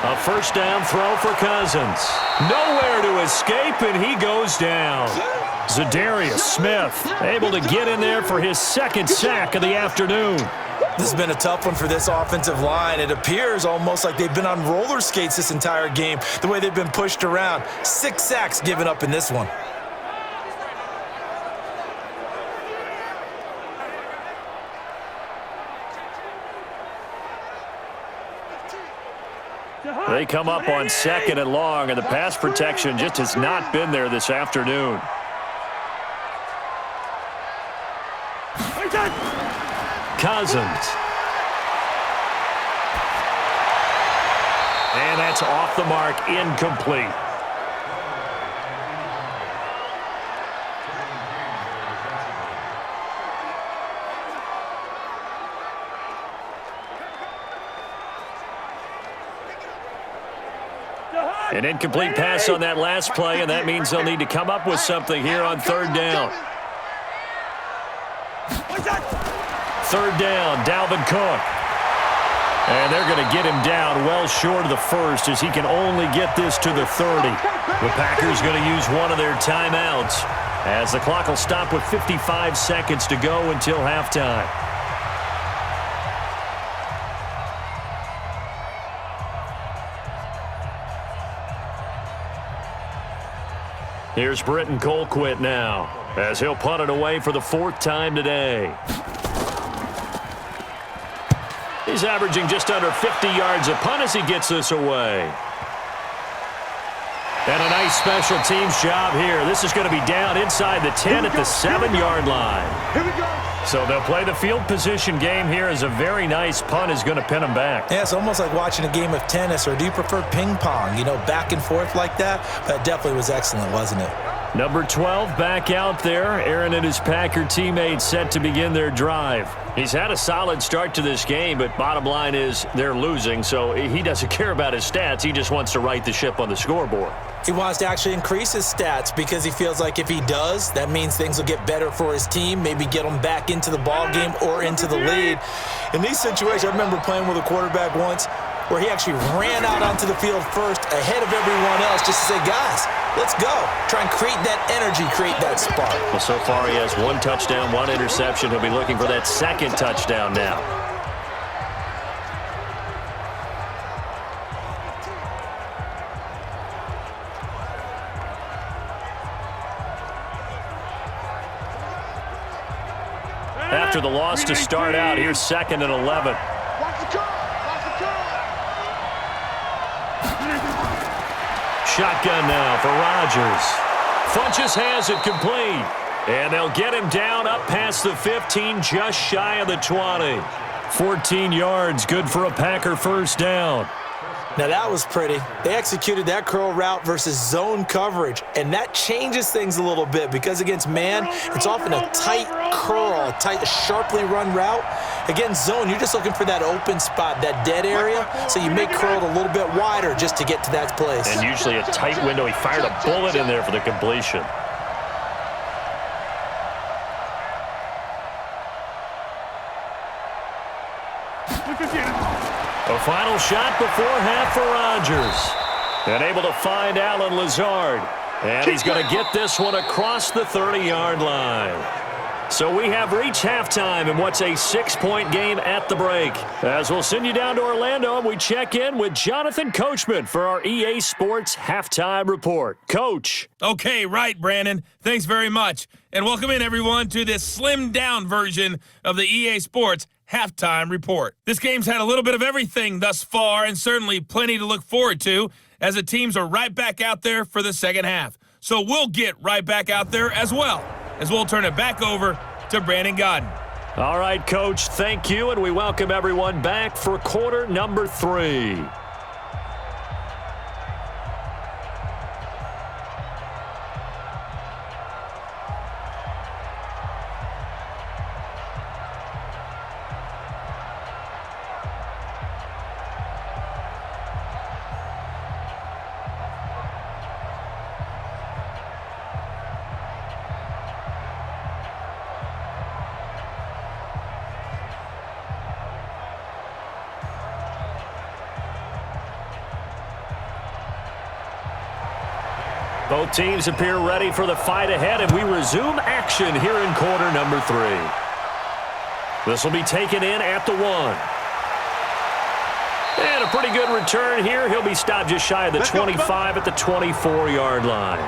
A first down throw for Cousins. Nowhere to escape, and he goes down. Zadarius Smith able to get in there for his 2nd sack of the afternoon. This has been a tough one for this offensive line. It appears almost like they've been on roller skates this entire game, the way they've been pushed around. 6 sacks given up in this one. They come up on 2nd and long, and the pass protection just has not been there this afternoon. Cousins. And that's off the mark, incomplete. An incomplete pass on that last play, and that means they'll need to come up with something here on third down. Third down, Dalvin Cook. And they're going to get him down well short of the first as he can only get this to the 30. The Packers going to use one of their timeouts as the clock will stop with 55 seconds to go until halftime. Here's Britton Colquitt now as he'll punt it away for the 4th time today. He's averaging just under 50 yards a punt as he gets this away. And a nice special teams job here. This is going to be down inside the 10 at the 7-yard line. Here we go. So they'll play the field position game here as a very nice punt is going to pin them back. Yeah, it's almost like watching a game of tennis, or do you prefer ping pong? You know, back and forth like that? That definitely was excellent, wasn't it? Number 12 back out there. Aaron and his Packer teammates set to begin their drive. He's had a solid start to this game, but bottom line is they're losing, so he doesn't care about his stats. He just wants to right the ship on the scoreboard. He wants to actually increase his stats because he feels like if he does, that means things will get better for his team, maybe get them back into the ball game or into the lead. In these situations, I remember playing with a quarterback once where he actually ran out onto the field first ahead of everyone else just to say, guys, let's go. Try and create that energy, create that spark. Well, so far he has 1 touchdown, 1 interception. He'll be looking for that 2nd touchdown now. After the loss to start out, here's 2nd and 11. Watch the curve. Watch the curve. Shotgun now for Rodgers. Funches has it complete. And they'll get him down up past the 15, just shy of the 20. 14 yards, good for a Packer first down. Now that was pretty. They executed that curl route versus zone coverage, and that changes things a little bit because against man, it's often a tight curl, tight, sharply run route. Against zone, you're just looking for that open spot, that dead area, so you make curl a little bit wider just to get to that place. And usually a tight window. He fired a bullet in there for the completion. A final shot before half for Rodgers. And able to find Alan Lazard. And he's going to get this one across the 30-yard line. So we have reached halftime in what's a 6-point game at the break. As we'll send you down to Orlando, and we check in with Jonathan Coachman for our EA Sports Halftime Report. Coach. Okay, right, Brandon. Thanks very much. And welcome in, everyone, to this slimmed-down version of the EA Sports Halftime Report. This game's had a little bit of everything thus far, and certainly plenty to look forward to, as the teams are right back out there for the second half. So we'll get right back out there as well, as we'll turn it back over to Brandon Godden. All right, Coach, thank you, and we welcome everyone back for quarter number 3. Both teams appear ready for the fight ahead, and we resume action here in quarter number 3. This will be taken in at the 1. And a pretty good return here. He'll be stopped just shy of the 25 at the 24-yard line.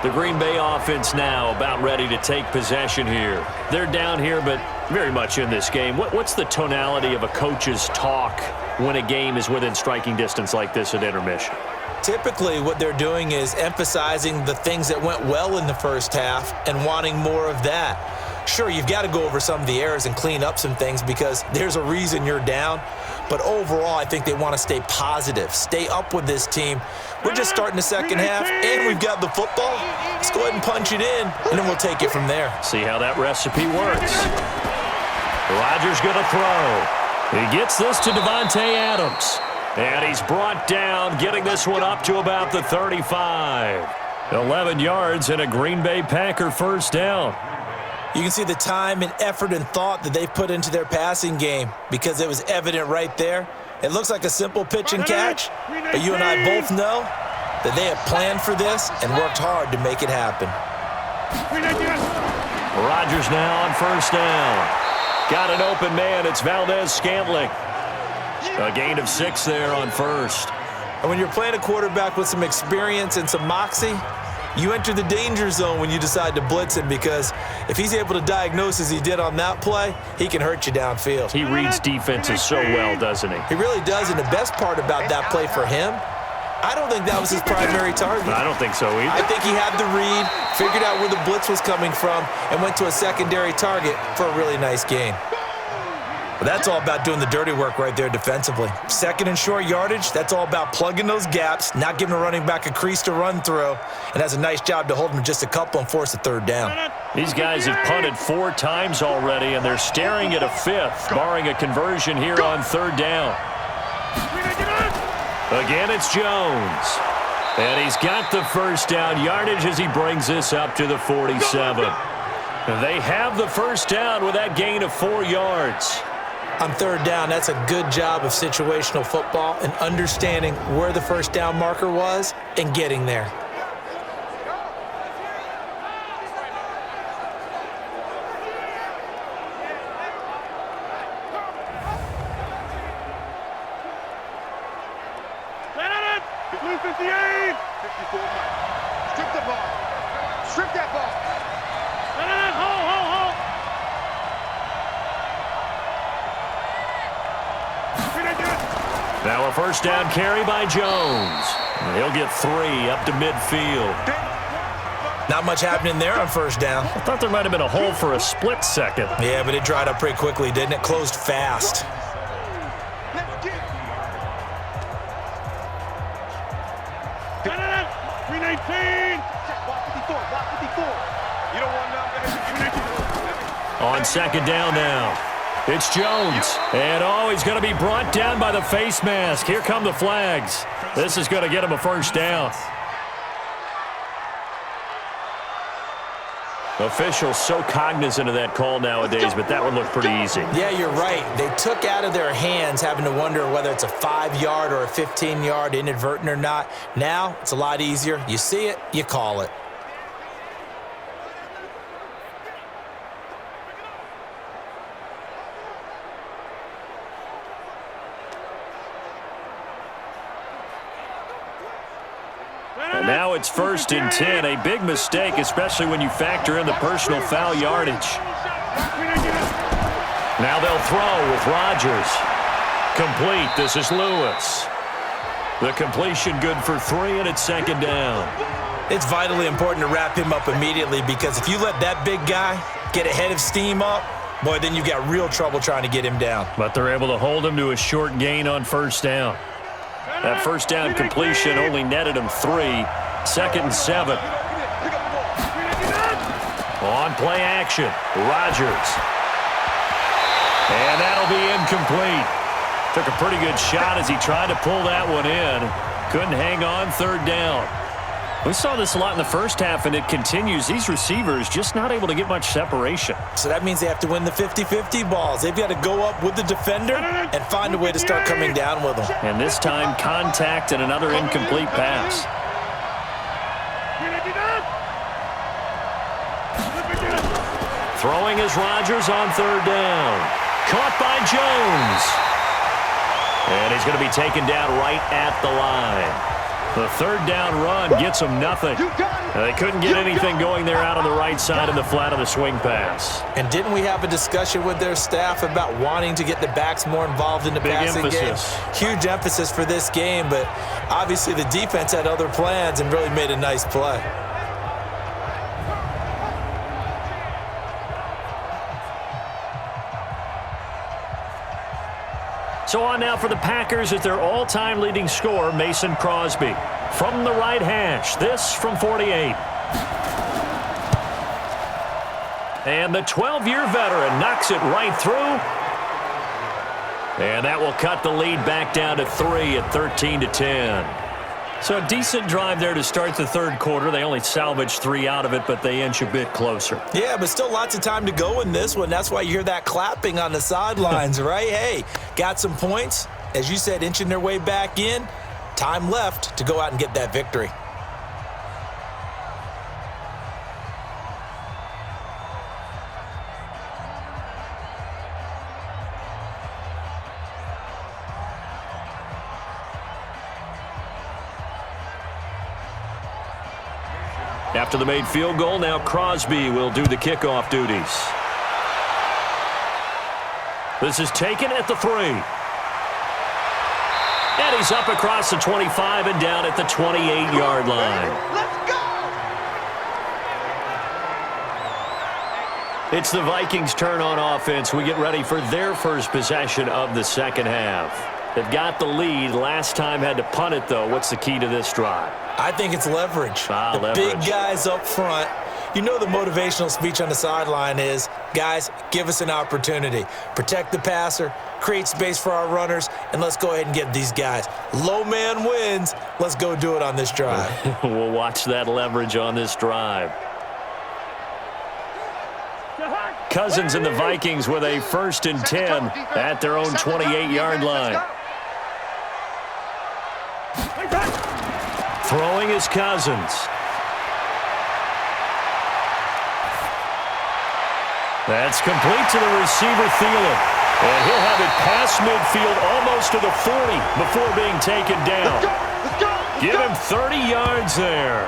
The Green Bay offense now about ready to take possession here. They're down here, but very much in this game. What's the tonality of a coach's talk when a game is within striking distance like this at intermission? Typically, what they're doing is emphasizing the things that went well in the first half and wanting more of that. Sure, you've got to go over some of the errors and clean up some things because there's a reason you're down. But overall, I think they want to stay positive, stay up with this team. We're just starting the second half, and we've got the football. Let's go ahead and punch it in, and then we'll take it from there. See how that recipe works. Rodgers going to throw. He gets this to Devontae Adams. And he's brought down, getting this one up to about the 35. 11 yards and a Green Bay Packer first down. You can see the time and effort and thought that they've put into their passing game because it was evident right there. It looks like a simple pitch and catch, but you and I both know that they have planned for this and worked hard to make it happen. Rodgers now on first down. Got an open man. It's Valdez-Scantling. A gain of 6 there on first. And when you're playing a quarterback with some experience and some moxie, you enter the danger zone when you decide to blitz him, because if he's able to diagnose as he did on that play, he can hurt you downfield. He reads defenses so well, doesn't he? He really does, and the best part about that play for him, I don't think that was his primary target. I don't think so either. I think he had the read, figured out where the blitz was coming from, and went to a secondary target for a really nice gain. But that's all about doing the dirty work right there defensively. Second and short yardage, that's all about plugging those gaps, not giving a running back a crease to run through, and has a nice job to hold him just a couple and force a third down. These guys have punted 4 times already, and they're staring at a 5th, barring a conversion here on third down. Again, it's Jones. And he's got the first down yardage as he brings this up to the 47. They have the first down with that gain of 4 yards. On third down, that's a good job of situational football and understanding where the first down marker was and getting there. Blue 58. 54. Strip the ball. Strip that ball. Hold. Now a first down carry by Jones. He'll get 3 up to midfield. Not much happening there on first down. I thought there might have been a hole for a split second. Yeah, but it dried up pretty quickly, didn't it? Closed fast. Let's get 319. Block 54. Block 54. You don't want none. On second down now. It's Jones. And, he's going to be brought down by the face mask. Here come the flags. This is going to get him a first down. Officials so cognizant of that call nowadays, but that one looked pretty easy. Yeah, you're right. They took out of their hands having to wonder whether it's a 5-yard or a 15-yard inadvertent or not. Now, it's a lot easier. You see it, you call it. And now it's 1st and 10, a big mistake, especially when you factor in the personal foul yardage. Now they'll throw with Rodgers. Complete. This is Lewis. The completion good for 3, and it's second down. It's vitally important to wrap him up immediately, because if you let that big guy get a head of steam up, boy, then you got real trouble trying to get him down. But they're able to hold him to a short gain on first down. That first down completion only netted him 3. Second and 7. On play action, Rodgers. And that'll be incomplete. Took a pretty good shot as he tried to pull that one in. Couldn't hang on third down. We saw this a lot in the first half, and it continues. These receivers just not able to get much separation. So that means they have to win the 50-50 balls. They've got to go up with the defender and find a way to start coming down with them. And this time, contact and another incomplete pass. Throwing is Rodgers on third down. Caught by Jones. And he's going to be taken down right at the line. The third down run gets them nothing. They couldn't get anything going there out on the right side of the flat of the swing pass. And didn't we have a discussion with their staff about wanting to get the backs more involved in the passing game? Huge emphasis for this game, but obviously the defense had other plans and really made a nice play. So on now for the Packers at their all-time leading scorer, Mason Crosby. From the right hash, this from 48. And the 12-year veteran knocks it right through. And that will cut the lead back down to 3 at 13-10. So a decent drive there to start the third quarter. They only salvaged 3 out of it, but they inch a bit closer. Yeah, but still lots of time to go in this one. That's why you hear that clapping on the sidelines, right? Hey, got some points. As you said, inching their way back in. Time left to go out and get that victory. After the made field goal, now Crosby will do the kickoff duties. This is taken at the 3. And he's up across the 25 and down at the 28-yard line. Let's go! It's the Vikings' turn on offense. We get ready for their first possession of the second half. They've got the lead. Last time had to punt it, though. What's the key to this drive? I think it's leverage. The leverage. Big guys up front. You know the motivational speech on the sideline is, guys, give us an opportunity. Protect the passer, create space for our runners, and let's go ahead and get these guys. Low man wins. Let's go do it on this drive. We'll watch that leverage on this drive. Cousins and the Vikings with a 1st and 10 at their own 28-yard line. Throwing is Cousins. That's complete to the receiver, Thielen. And he'll have it past midfield almost to the 40 before being taken down. Give him 30 yards there.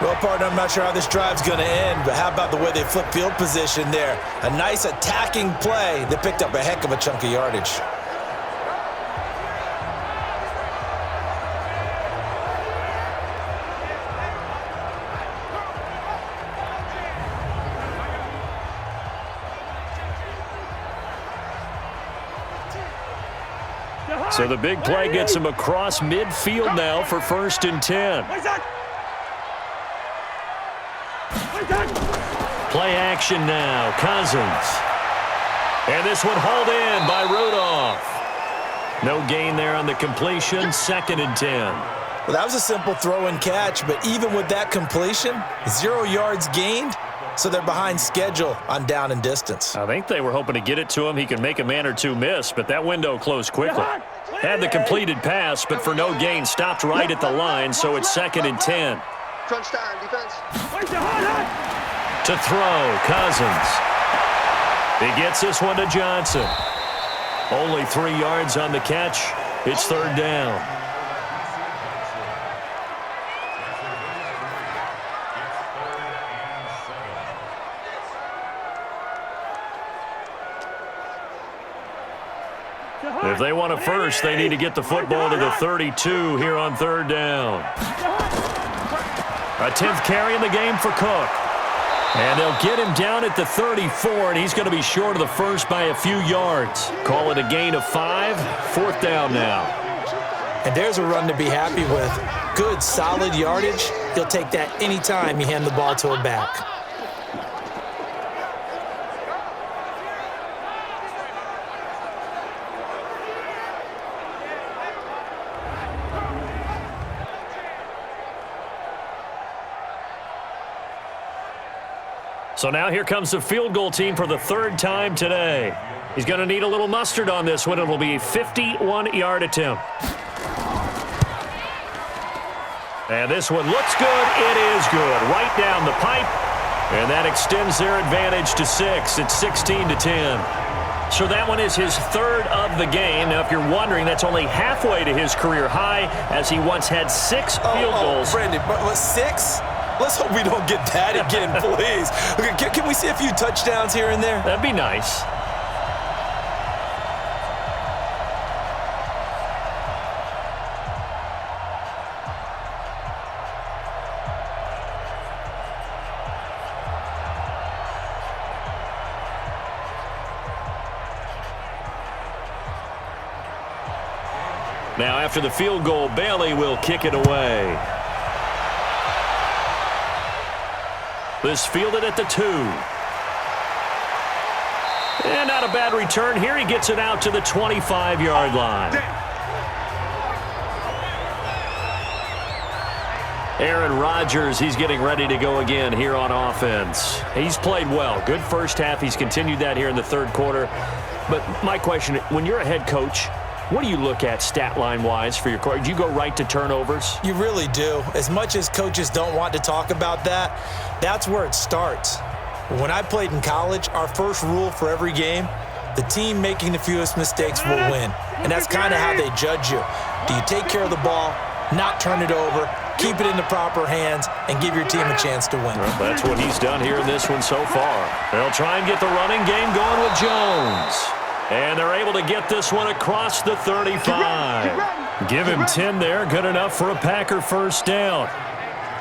Well, partner, I'm not sure how this drive's going to end, but how about the way they flip field position there? A nice attacking play that picked up a heck of a chunk of yardage. So the big play gets him across midfield now for 1st and 10. Play action now, Cousins. And this one hauled in by Rudolph. No gain there on the completion, 2nd and 10. Well, that was a simple throw and catch, but even with that completion, 0 yards gained, so they're behind schedule on down and distance. I think they were hoping to get it to him. He can make a man or two miss, but that window closed quickly. Had the completed pass, but for no gain, stopped right at the line, so it's 2nd and 10. Crunch time, defense. To throw, Cousins. He gets this one to Johnson. Only 3 yards on the catch. It's 3rd down. If they want a first, they need to get the football to the 32 here on 3rd down. A 10th carry in the game for Cook. And they'll get him down at the 34, and he's going to be short of the first by a few yards. Call it a gain of 5, 4th down now. And there's a run to be happy with. Good, solid yardage. He'll take that anytime you hand the ball to a back. So now here comes the field goal team for the 3rd time today. He's going to need a little mustard on this one. It'll be a 51-yard attempt. And this one looks good. It is good. Right down the pipe. And that extends their advantage to 6. It's 16-10. So that one is his 3rd of the game. Now, if you're wondering, that's only halfway to his career high, as he once had 6 field goals. Brandon, but 6? Let's hope we don't get that again, please. Okay, can we see a few touchdowns here and there? That'd be nice. Now, after the field goal, Bailey will kick it away. This fielded at the 2. And not a bad return here. He gets it out to the 25-yard line. Aaron Rodgers, he's getting ready to go again here on offense. He's played well. Good first half. He's continued that here in the third quarter. But my question, when you're a head coach, what do you look at stat line-wise for your quarterback? Do you go right to turnovers? You really do. As much as coaches don't want to talk about that, that's where it starts. When I played in college, our first rule for every game, the team making the fewest mistakes will win. And that's kind of how they judge you. Do you take care of the ball, not turn it over, keep it in the proper hands, and give your team a chance to win? Well, that's what he's done here in this one so far. They'll try and get the running game going with Jones. And they're able to get this one across the 35. Give him 10 there. Good enough for a Packer first down.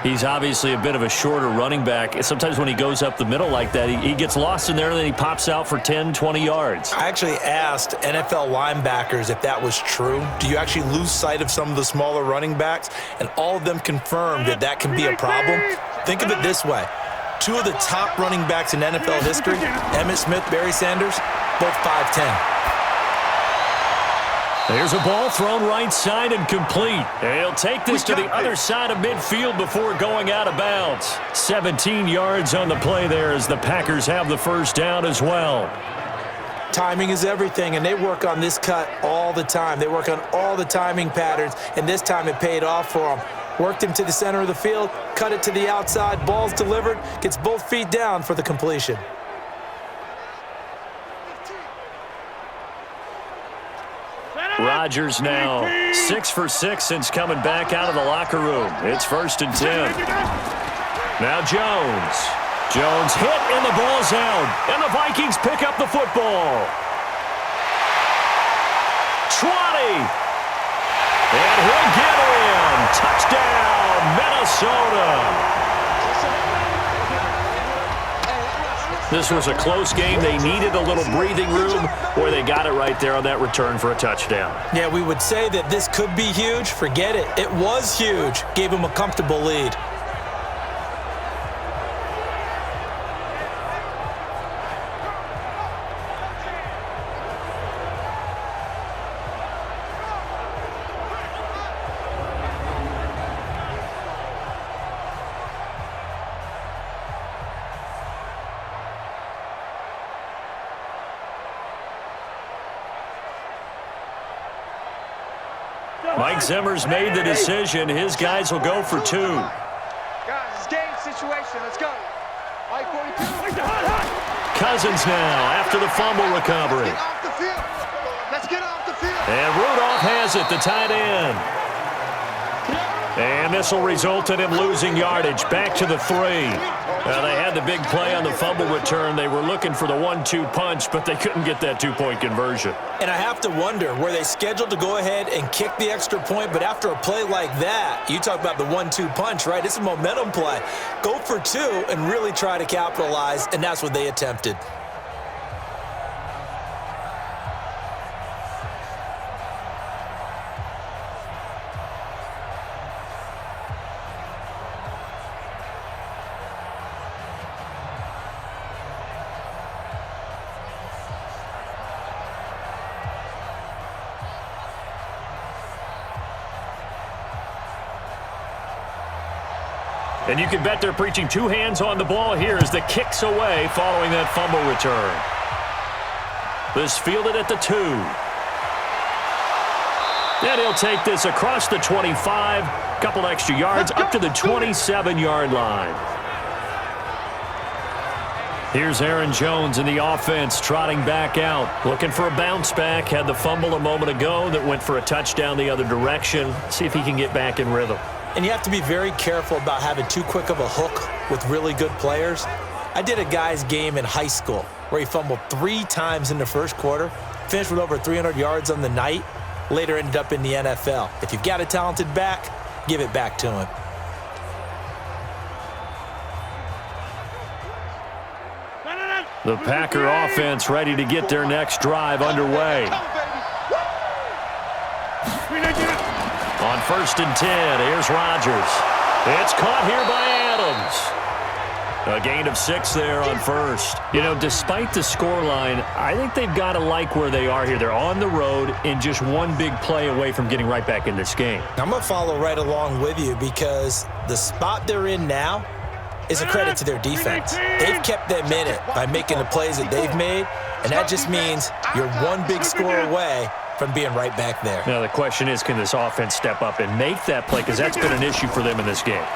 He's obviously a bit of a shorter running back. Sometimes when he goes up the middle like that, he gets lost in there, and then he pops out for 10, 20 yards. I actually asked NFL linebackers if that was true. Do you actually lose sight of some of the smaller running backs? And all of them confirmed that that can be a problem. Think of it this way. Two of the top running backs in NFL history, Emmitt Smith, Barry Sanders, both 5'10". There's a ball thrown right side and complete. He'll take this to the other side of midfield before going out of bounds. 17 yards on the play there as the Packers have the first down as well. Timing is everything, and they work on this cut all the time. They work on all the timing patterns, and this time it paid off for them. Worked him to the center of the field, cut it to the outside, ball's delivered, gets both feet down for the completion. Rodgers now 6 for 6 since coming back out of the locker room. It's 1st and 10. Now Jones. Jones hit and the ball's out. And the Vikings pick up the football. 20. And he'll get in. Touchdown, Minnesota. This was a close game. They needed a little breathing room, where they got it right there on that return for a touchdown. Yeah, we would say that this could be huge. Forget it. It was huge. Gave them a comfortable lead. Mike Zimmer's made the decision. His guys will go for 2. Guys, it's game situation. Let's go. Cousins now after the fumble recovery. Off the field. Let's get off the field. And Rudolph has it, the tight end. And this will result in him losing yardage. Back to the 3. They had the big play on the fumble return. They were looking for the 1-2 punch, but they couldn't get that 2-point conversion. And I have to wonder, were they scheduled to go ahead and kick the extra point? But after a play like that, you talk about the 1-2 punch, right? It's a momentum play. Go for 2 and really try to capitalize, and that's what they attempted. And you can bet they're preaching 2 hands on the ball here as the kick's away following that fumble return. This fielded at the 2. And he'll take this across the 25, couple extra yards, up to the 27-yard line. Here's Aaron Jones in the offense, trotting back out, looking for a bounce back. Had the fumble a moment ago that went for a touchdown the other direction. See if he can get back in rhythm. And you have to be very careful about having too quick of a hook with really good players. I did a guy's game in high school where he fumbled 3 times in the first quarter, finished with over 300 yards on the night, later ended up in the NFL. If you've got a talented back, give it back to him. The Packer offense ready to get their next drive underway. On 1st and 10, here's Rodgers. It's caught here by Adams. A gain of 6 there on first. You know, despite the scoreline, I think they've got to like where they are here. They're on the road and just one big play away from getting right back in this game. I'm going to follow right along with you because the spot they're in now is a credit to their defense. They've kept them in it by making the plays that they've made, and that just means you're one big score away from being right back there. Now, the question is, can this offense step up and make that play? Because that's been an issue for them in this game.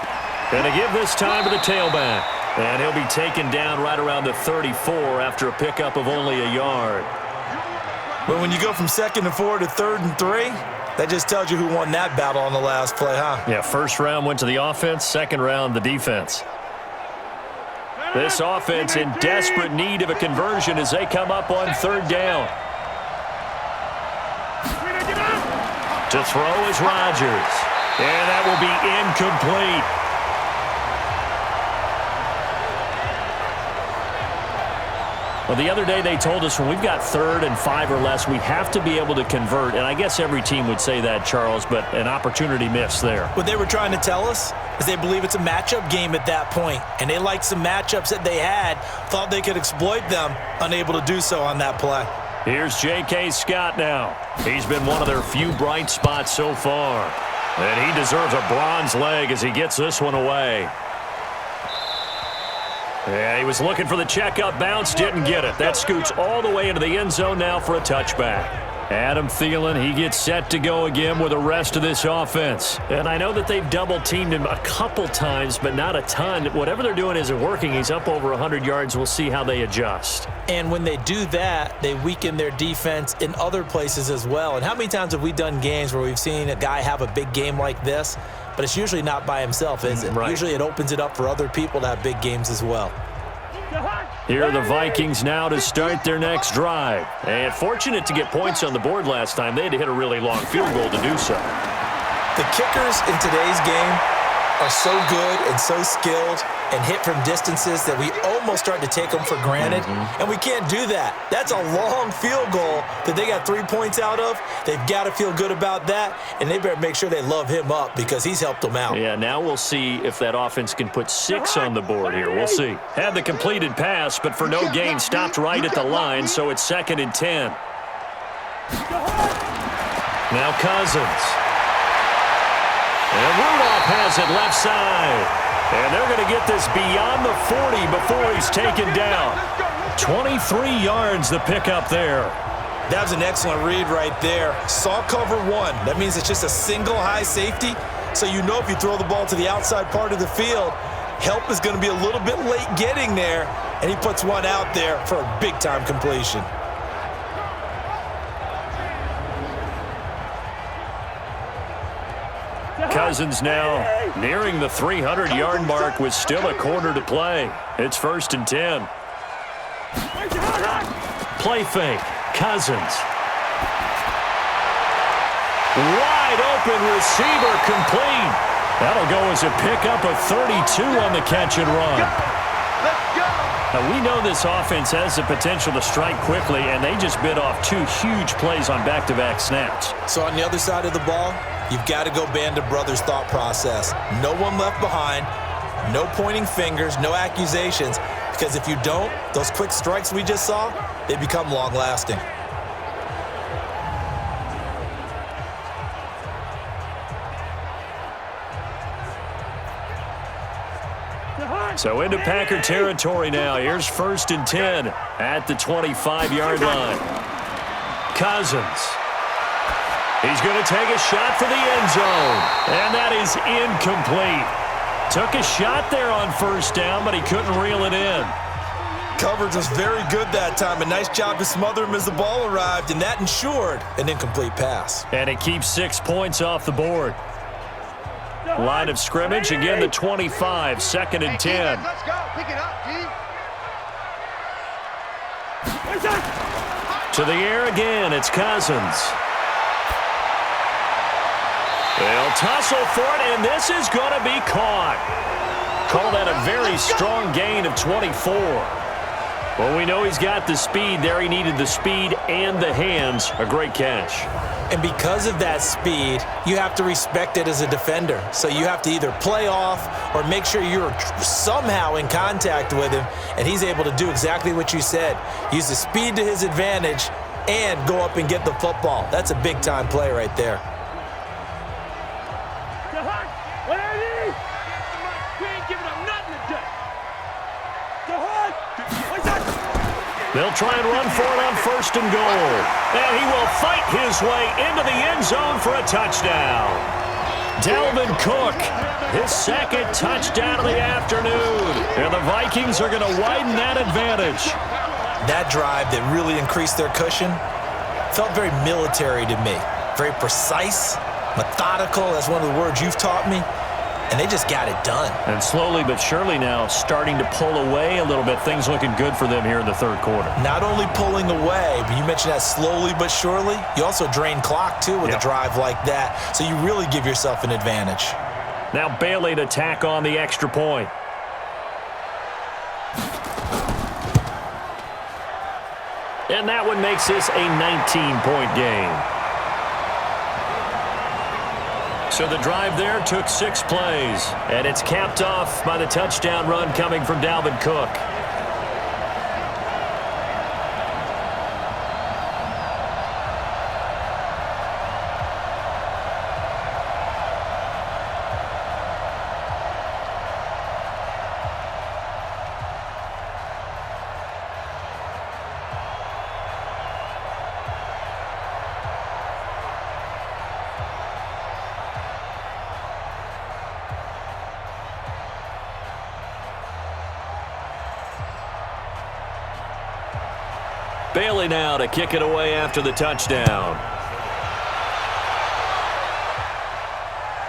Going to give this time to the tailback. And he'll be taken down right around the 34 after a pickup of only a yard. Well, when you go from 2nd and 4 to 3rd and 3, that just tells you who won that battle on the last play, huh? Yeah, first round went to the offense, second round the defense. This offense in desperate need of a conversion as they come up on 3rd down. To throw is Rodgers. And that will be incomplete. Well, the other day they told us when we've got 3rd and 5 or less, we have to be able to convert. And I guess every team would say that, Charles, but an opportunity missed there. What they were trying to tell us is they believe it's a matchup game at that point, and they liked some matchups that they had, thought they could exploit them, unable to do so on that play. Here's J.K. Scott now. He's been one of their few bright spots so far. And he deserves a bronze leg as he gets this one away. Yeah, he was looking for the checkup bounce, didn't get it. That scoots all the way into the end zone now for a touchback. Adam Thielen, he gets set to go again with the rest of this offense. And I know that they've double-teamed him a couple times, but not a ton. Whatever they're doing isn't working. He's up over 100 yards. We'll see how they adjust. And when they do that, they weaken their defense in other places as well. And how many times have we done games where we've seen a guy have a big game like this, but it's usually not by himself, is it? Right. Usually it opens it up for other people to have big games as well. Here are the Vikings now to start their next drive. And fortunate to get points on the board last time. They had to hit a really long field goal to do so. The kickers in today's game are so good and so skilled and hit from distances that we almost start to take them for granted, and we can't do that. That's a long field goal that they got 3 points out of. They've got to feel good about that, and they better make sure they love him up because he's helped them out. Yeah, now we'll see if that offense can put 6 on the board here. We'll see. Had the completed pass, but for no gain, stopped right at the line, so it's 2nd and 10. Now Cousins. And Rudolph has it left side. And they're going to get this beyond the 40 before he's taken down. 23 yards the pickup there. That was an excellent read right there. Saw cover 1. That means it's just a single high safety. So you know if you throw the ball to the outside part of the field, help is going to be a little bit late getting there. And he puts one out there for a big-time completion. Cousins now nearing the 300-yard mark with still a quarter to play. It's 1st and 10. Play fake. Cousins. Wide open receiver complete. That'll go as a pickup of 32 on the catch and run. Now, we know this offense has the potential to strike quickly, and they just bit off 2 huge plays on back-to-back snaps. So on the other side of the ball, you've got to go Band of Brothers thought process. No one left behind, no pointing fingers, no accusations, because if you don't, those quick strikes we just saw, they become long-lasting. So into Packer territory now. Here's 1st and 10 at the 25-yard line. Cousins. He's going to take a shot for the end zone. And that is incomplete. Took a shot there on 1st down, but he couldn't reel it in. Coverage was very good that time. A nice job to smother him as the ball arrived, and that ensured an incomplete pass. And it keeps 6 points off the board. Line of scrimmage, again the 25, 2nd and 10. Let's go. Pick it up, G. To the air again, it's Cousins. They'll tussle for it, and this is going to be caught. Call that a very strong gain of 24. Well, we know he's got the speed there. He needed the speed and the hands. A great catch. And because of that speed, you have to respect it as a defender. So you have to either play off or make sure you're somehow in contact with him, and he's able to do exactly what you said. Use the speed to his advantage and go up and get the football. That's a big-time play right there. They'll try and run for it on 1st and goal. And he will fight his way into the end zone for a touchdown. Dalvin Cook, his 2nd touchdown of the afternoon. And the Vikings are going to widen that advantage. That drive that really increased their cushion felt very military to me. Very precise, methodical. That's one of the words you've taught me. And they just got it done. And slowly but surely now starting to pull away a little bit. Things looking good for them here in the 3rd quarter. Not only pulling away, but you mentioned that slowly but surely. You also drain clock, too, with a drive like that. So you really give yourself an advantage. Now Bailey to tack on the extra point. And that one makes this a 19-point game. So the drive there took 6 plays, and it's capped off by the touchdown run coming from Dalvin Cook. Bailey now to kick it away after the touchdown.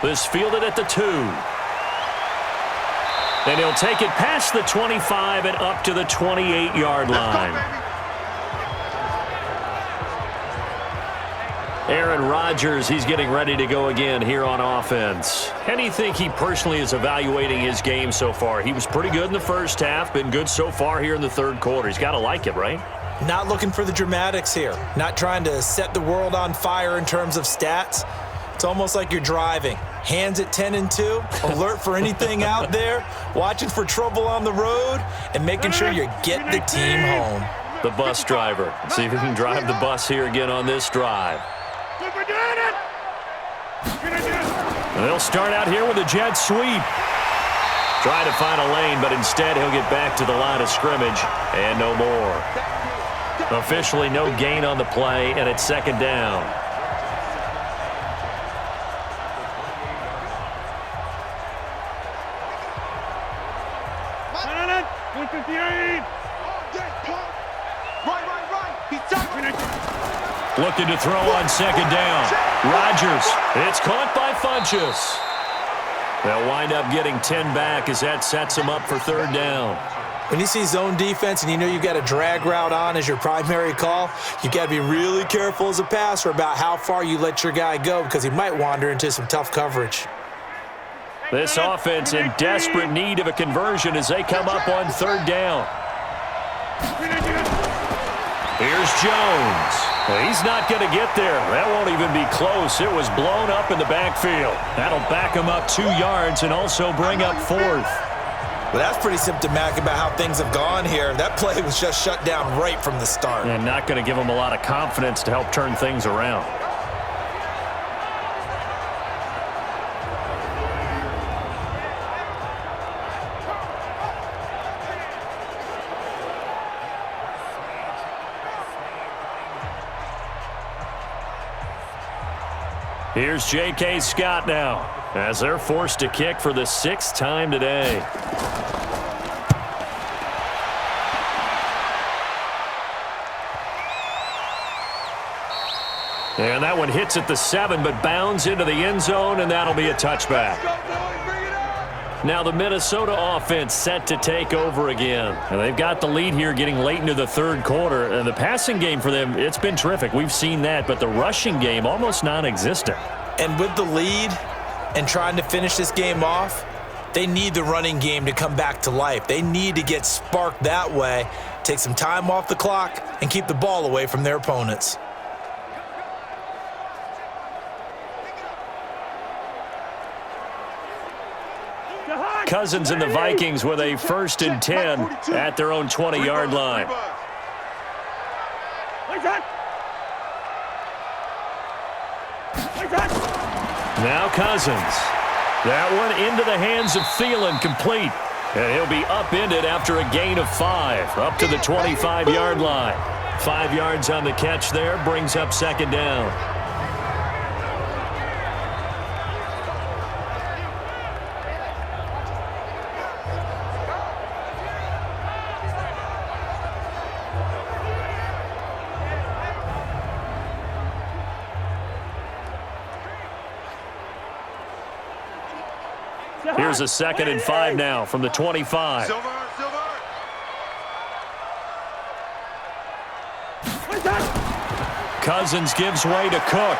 This fielded at the 2. And he'll take it past the 25 and up to the 28-yard line. Aaron Rodgers, he's getting ready to go again here on offense. How do you think he personally is evaluating his game so far? He was pretty good in the first half, been good so far here in the 3rd quarter. He's got to like it, right? Not looking for the dramatics here. Not trying to set the world on fire in terms of stats. It's almost like you're driving. Hands at 10 and 2, alert for anything out there, watching for trouble on the road, and making sure you get the team home. The bus driver. See if he can drive the bus here again on this drive. And they'll start out here with a jet sweep. Trying to find a lane, but instead he'll get back to the line of scrimmage and no more. Officially no gain on the play, and it's 2nd down. Looking to throw on 2nd down. Rodgers, it's caught by Funchess. They'll wind up getting 10 back as that sets them up for 3rd down. When you see zone defense and you know you've got a drag route on as your primary call, you've got to be really careful as a passer about how far you let your guy go because he might wander into some tough coverage. This offense in desperate need of a conversion as they come up on 3rd down. Here's Jones. Well, he's not going to get there. That won't even be close. It was blown up in the backfield. That'll back him up 2 yards and also bring up 4th. Well, that's pretty symptomatic about how things have gone here. That play was just shut down right from the start. And not going to give him a lot of confidence to help turn things around. Here's J.K. Scott now as they're forced to kick for the 6th time today. And that one hits at the 7, but bounds into the end zone, and that'll be a touchback. Now the Minnesota offense set to take over again. And they've got the lead here getting late into the 3rd quarter. And the passing game for them, it's been terrific. We've seen that. But the rushing game, almost non-existent. And with the lead and trying to finish this game off, They need the running game to come back to life. They need to get sparked that way, take some time off the clock, and keep the ball away from their opponents. Cousins and the Vikings with a 1st and 10 at their own 20-yard line. Now Cousins. That one into the hands of Thielen, complete. And he'll be upended after a gain of 5, up to the 25-yard line. 5 yards on the catch there, brings up 2nd down. Here's a 2nd and 5 now from the 25. Cousins gives way to Cook.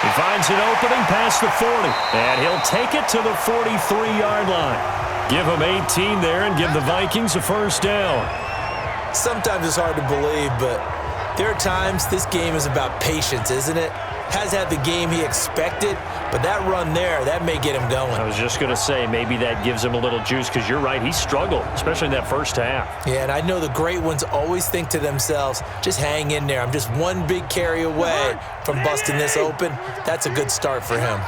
He finds an opening past the 40, and he'll take it to the 43-yard line. Give him 18 there and give the Vikings a 1st down. Sometimes it's hard to believe, but there are times this game is about patience, isn't it? Has had the game he expected, but that run there, that may get him going. I was just going to say, maybe that gives him a little juice, because you're right, he struggled, especially in that first half. Yeah, and I know the great ones always think to themselves, just hang in there. I'm just one big carry away from busting this open. That's a good start for him.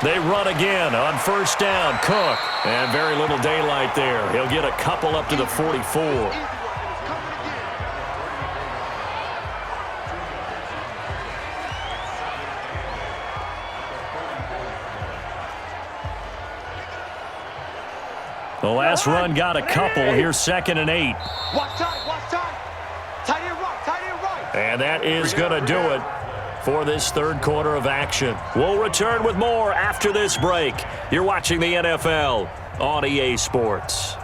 They run again on 1st down. Cook, and very little daylight there. He'll get a couple up to the 44. The last run got a couple. Here's 2nd and 8. Watch time. Tight end right. And that is going to do it for this 3rd quarter of action. We'll return with more after this break. You're watching the NFL on EA Sports.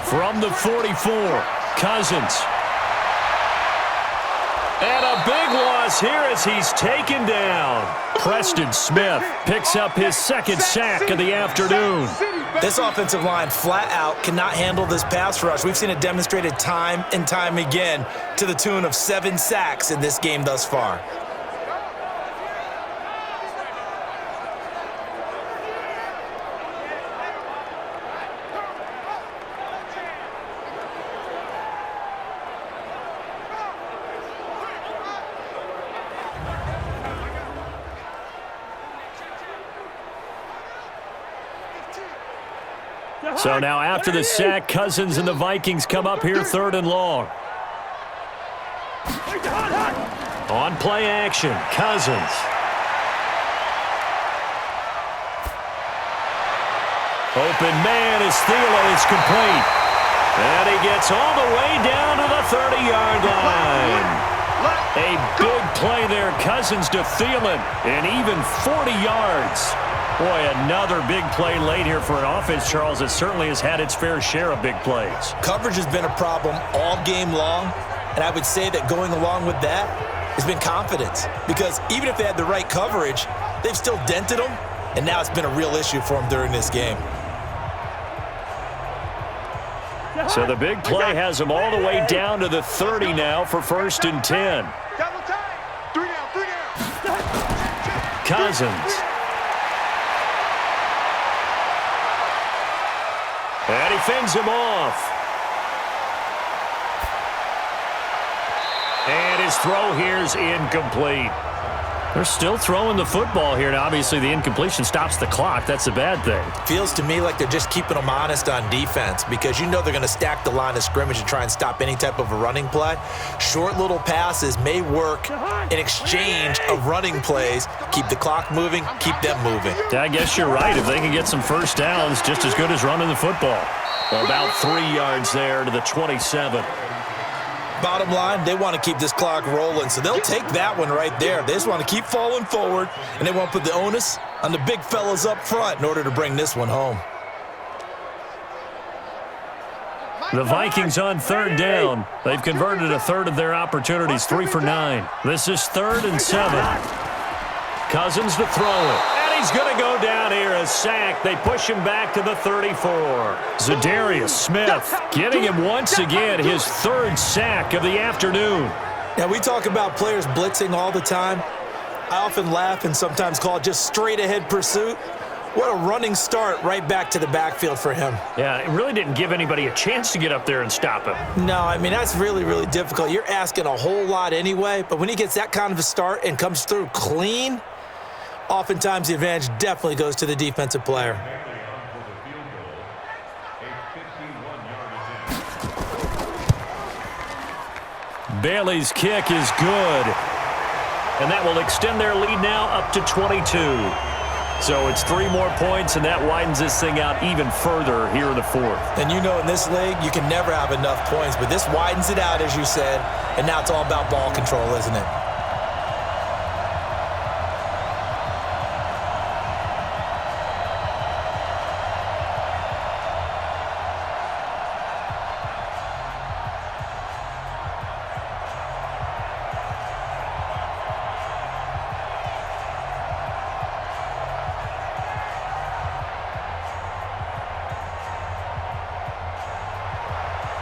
From the 44, Cousins. And a big loss here as he's taken down. Preston Smith picks up his 2nd sack of the afternoon. This offensive line flat out cannot handle this pass rush. We've seen it demonstrated time and time again to the tune of 7 sacks in this game thus far. So now after the sack, Cousins and the Vikings come up here 3rd and long. On play action, Cousins. Open man is Thielen. It's complete. And he gets all the way down to the 30-yard line. A big play there, Cousins to Thielen, and even 40 yards. Boy, another big play late here for an offense, Charles, that certainly has had its fair share of big plays. Coverage has been a problem all game long, and I would say that going along with that has been confidence. Because even if they had the right coverage, they've still dented them, and now it's been a real issue for them during this game. So the big play has them all the way down to the 30 now for 1st and 10. Double time. 3 down. Cousins. And he fends him off. And his throw here's incomplete. They're still throwing the football here. Now, obviously, the incompletion stops the clock. That's a bad thing. Feels to me like they're just keeping them honest on defense because you know they're going to stack the line of scrimmage and try and stop any type of a running play. Short little passes may work in exchange of running plays. Keep the clock moving, keep them moving. Yeah, I guess you're right. If they can get some first downs, just as good as running the football. About 3 yards there to the 27. Bottom line, they want to keep this clock rolling, so they'll take that one right there. They just want to keep falling forward, and they want to put the onus on the big fellas up front in order to bring this one home. The Vikings on third down. They've converted a third of their opportunities, 3 for 9. This is 3rd and 7. Cousins to throw it. He's going to go down here, a sack. They push him back to the 34. Zadarius Smith getting him once again, his 3rd sack of the afternoon. Now, we talk about players blitzing all the time. I often laugh and sometimes call it just straight-ahead pursuit. What a running start right back to the backfield for him. Yeah, it really didn't give anybody a chance to get up there and stop him. No, I mean, that's really, really difficult. You're asking a whole lot anyway, but when he gets that kind of a start and comes through clean, oftentimes the advantage definitely goes to the defensive player. Bailey's kick is good. And that will extend their lead now up to 22. So it's 3 more points, and that widens this thing out even further here in the 4th. And you know in this league, you can never have enough points, but this widens it out, as you said, and now it's all about ball control, isn't it?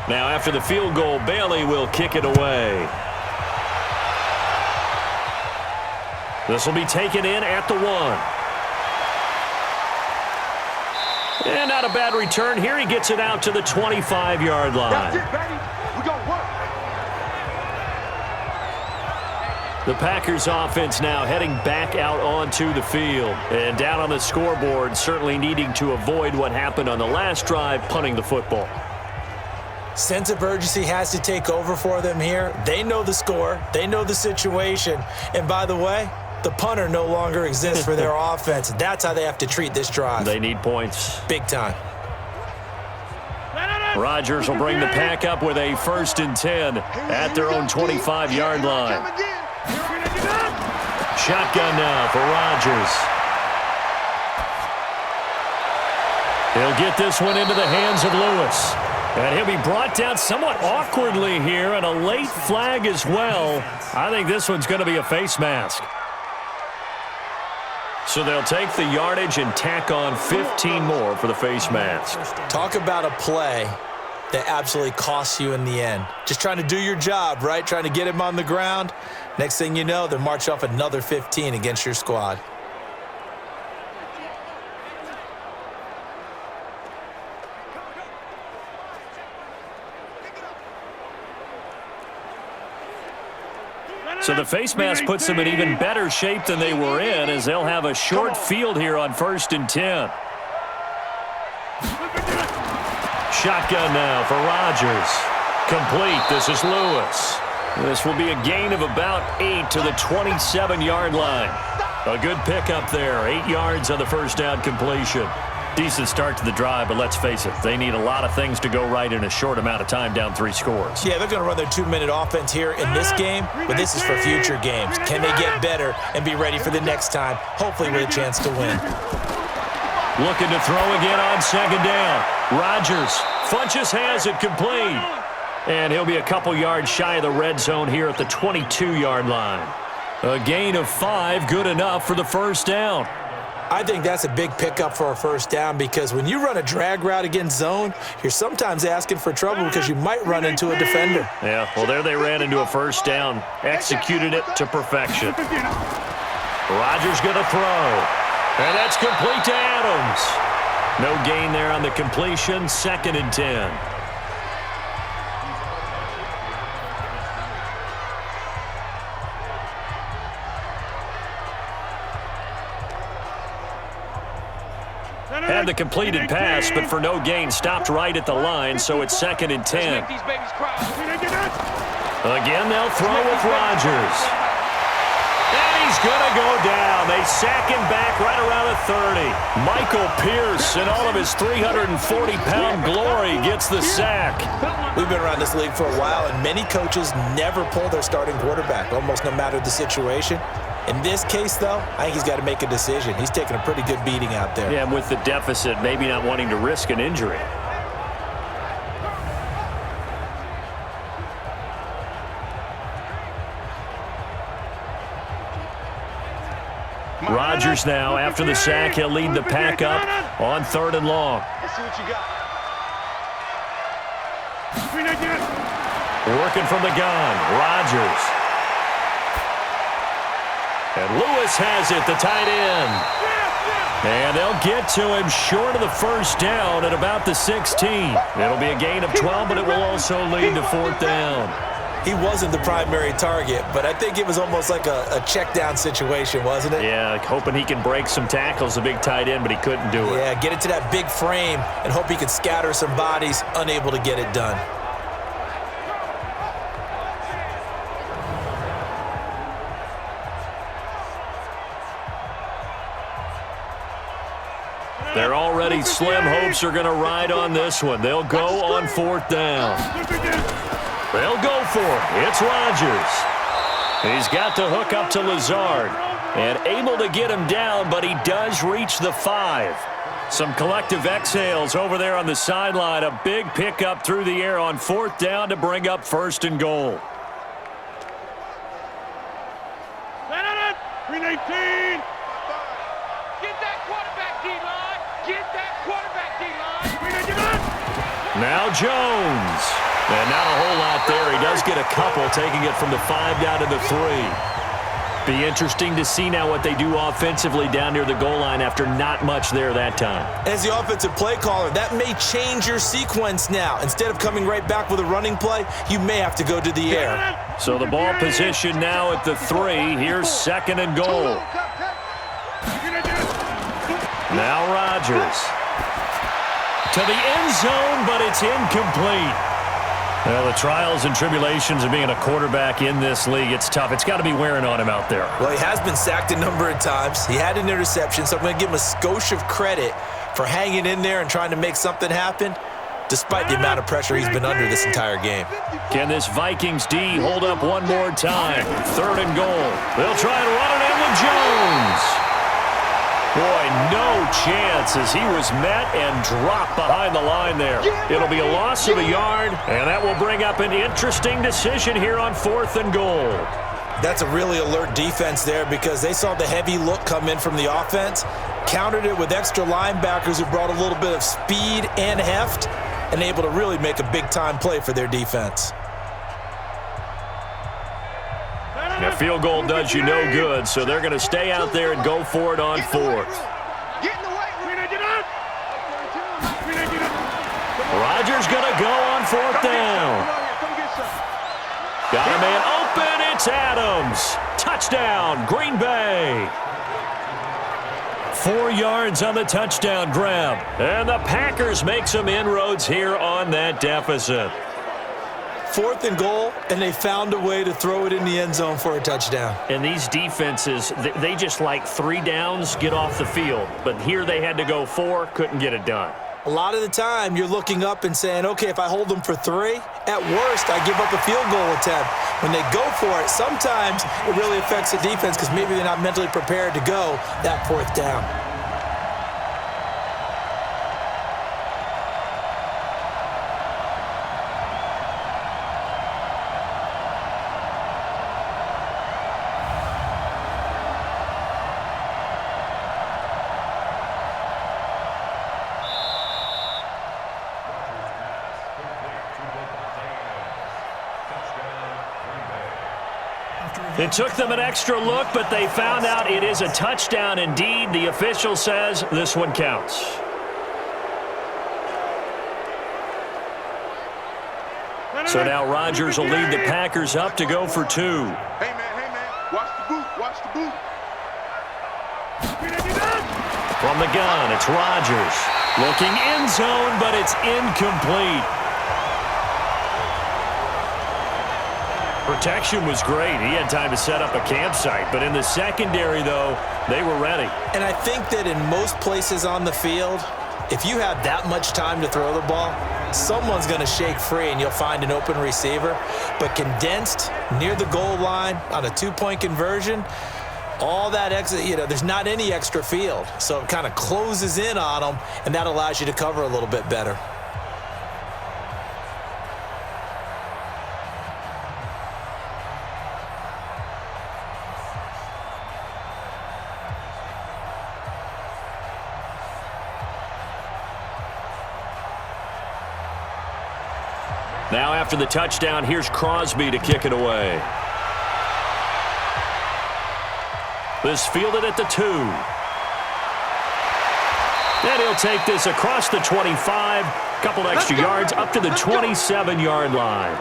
Now, after the field goal, Bailey will kick it away. This will be taken in at the 1. And not a bad return here. He gets it out to the 25-yard line. That's it, baby. We got work. The Packers offense now heading back out onto the field. And down on the scoreboard, certainly needing to avoid what happened on the last drive, punting the football. Sense of urgency has to take over for them here. They know the score. They know the situation. And by the way, the punter no longer exists for their offense. That's how they have to treat this drive. They need points. Big time. Rodgers will bring the pack up with a 1st and 10 at their own 25-yard line. Shotgun now for Rodgers. He'll get this one into the hands of Lewis. And he'll be brought down somewhat awkwardly here, and a late flag as well. I think this one's going to be a face mask. So they'll take the yardage and tack on 15 more for the face mask. Talk about a play that absolutely costs you in the end. Just trying to do your job, right? Trying to get him on the ground. Next thing you know, they're marching off another 15 against your squad. So the face mask puts them in even better shape than they were in, as they'll have a short field here on 1st and 10. Shotgun now for Rodgers. Complete. This is Lewis. This will be a gain of about 8 to the 27-yard line. A good pickup there. 8 yards on the first down completion. Decent start to the drive, but let's face it, they need a lot of things to go right in a short amount of time, down 3 scores. Yeah, they're going to run their 2-minute offense here in this game, but this is for future games. Can they get better and be ready for the next time, hopefully with a chance to win? Looking to throw again on 2nd down. Rodgers, Funchess has it complete. And he'll be a couple yards shy of the red zone here at the 22-yard line. A gain of 5, good enough for the first down. I think that's a big pickup for a first down because when you run a drag route against zone, you're sometimes asking for trouble because you might run into a defender. Yeah, well, there they ran into a first down. Executed it to perfection. Rodgers going to throw. And that's complete to Adams. No gain there on the completion. 2nd and 10. Had the completed pass, but for no gain, stopped right at the line, so it's 2nd and 10. Make these babies cry. Again, they'll throw with Rodgers. And he's going to go down. They sack him back right around the 30. Michael Pierce, in all of his 340-pound glory, gets the sack. We've been around this league for a while, and many coaches never pull their starting quarterback, almost no matter the situation. In this case, though, I think he's got to make a decision. He's taking a pretty good beating out there. Yeah, and with the deficit, maybe not wanting to risk an injury. Rodgers now, after the sack, he'll lead the pack up on 3rd and long. Let's see what you got. Working from the gun, Rodgers. And Lewis has it, the tight end. And they'll get to him short of the 1st down at about the 16. It'll be a gain of 12, but it will also lead to 4th down. He wasn't the primary target, but I think it was almost like a check down situation, wasn't it? Yeah, hoping he can break some tackles, a big tight end, but he couldn't do it. Yeah, get it to that big frame and hope he can scatter some bodies, unable to get it done. Their already slim hopes are going to ride on this one. They'll go on 4th down. They'll go for it. It's Rodgers. He's got to hook up to Lazard and able to get him down, but he does reach the 5. Some collective exhales over there on the sideline. A big pickup through the air on 4th down to bring up 1st and goal. 319. Get that quarterback, D-line. Get that quarterback, D-line. Now Jones. And not a whole lot there. He does get a couple, taking it from the 5 down to the 3. Be interesting to see now what they do offensively down near the goal line after not much there that time. As the offensive play caller, that may change your sequence now. Instead of coming right back with a running play, you may have to go to the air. So the ball position now at the 3. Here's 2nd and goal. Now Rodgers. To the end zone, but it's incomplete. Well, the trials and tribulations of being a quarterback in this league, it's tough. It's got to be wearing on him out there. Well, he has been sacked a number of times. He had an interception, so I'm going to give him a skosh of credit for hanging in there and trying to make something happen, despite the amount of pressure he's been under this entire game. Can this Vikings D hold up one more time? 3rd and goal. They'll try and run it in with Jones. Boy, no chance as he was met and dropped behind the line there. It'll be a loss of a yard, and that will bring up an interesting decision here on 4th and goal. That's a really alert defense there because they saw the heavy look come in from the offense, countered it with extra linebackers who brought a little bit of speed and heft, and able to really make a big-time play for their defense. A field goal does you no good, so they're going to stay out there and go for it on 4th. Rodgers going to go on 4th down. Got a man open. It's Adams. Touchdown, Green Bay. 4 yards on the touchdown grab. And the Packers make some inroads here on that deficit. 4th and goal, and they found a way to throw it in the end zone for a touchdown. And these defenses, they just like 3 downs, get off the field. But here they had to go 4, couldn't get it done. A lot of the time, you're looking up and saying, okay, if I hold them for 3, at worst, I give up a field goal attempt. When they go for it, sometimes it really affects the defense because maybe they're not mentally prepared to go that 4th down. It took them an extra look, but they found out it is a touchdown indeed. The official says this one counts. So now Rodgers will lead the Packers up to go for 2. Hey, man, watch the boot, watch the boot. From the gun, it's Rodgers. Looking end zone, but it's incomplete. Protection was great. He had time to set up a campsite. But in the secondary, though, they were ready. And I think that in most places on the field, if you have that much time to throw the ball, someone's going to shake free and you'll find an open receiver. But condensed near the goal line on a two-point conversion, all that extra, there's not any extra field. So it kind of closes in on them, and that allows you to cover a little bit better. Now after the touchdown, here's Crosby to kick it away. This fielded at the 2. And he'll take this across the 25. Couple extra yards up to the 27-yard line.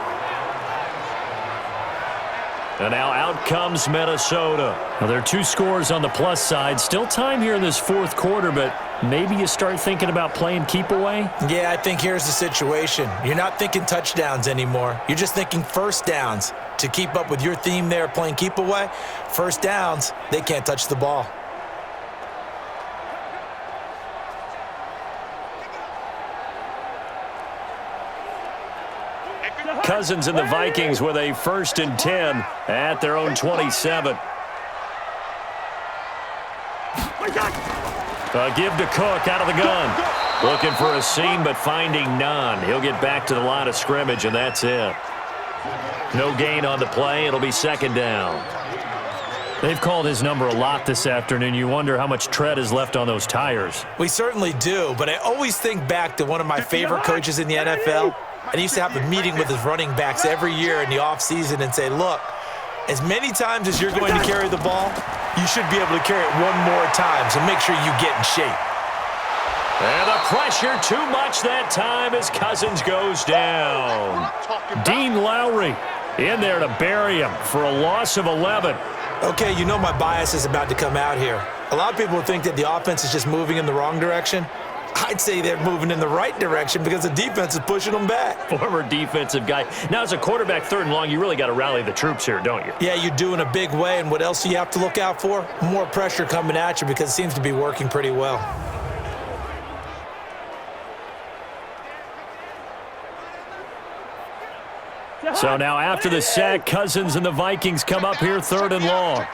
And now out comes Minnesota. Now there are 2 scores on the plus side. Still time here in this fourth quarter, but maybe you start thinking about playing keep away? Yeah, I think here's the situation. You're not thinking touchdowns anymore. You're just thinking first downs. To keep up with your theme there, playing keep away, first downs, they can't touch the ball. Cousins and the Vikings with a 1st and 10 at their own 27. A give to Cook out of the gun. Looking for a seam, but finding none. He'll get back to the line of scrimmage, and that's it. No gain on the play. It'll be 2nd down. They've called his number a lot this afternoon. You wonder how much tread is left on those tires. We certainly do, but I always think back to one of my favorite coaches in the NFL. And he used to have a meeting with his running backs every year in the offseason and say, look, as many times as you're going to carry the ball, you should be able to carry it one more time, so make sure you get in shape. And the pressure too much that time as Cousins goes down. Dean Lowry in there to bury him for a loss of 11. Okay, you know my bias is about to come out here. A lot of people think that the offense is just moving in the wrong direction. I'd say they're moving in the right direction because the defense is pushing them back. Former defensive guy. Now, as a quarterback 3rd and long, you really got to rally the troops here, don't you? Yeah, you do in a big way, and what else do you have to look out for? More pressure coming at you because it seems to be working pretty well. So now after the sack, Cousins and the Vikings come up here 3rd and long.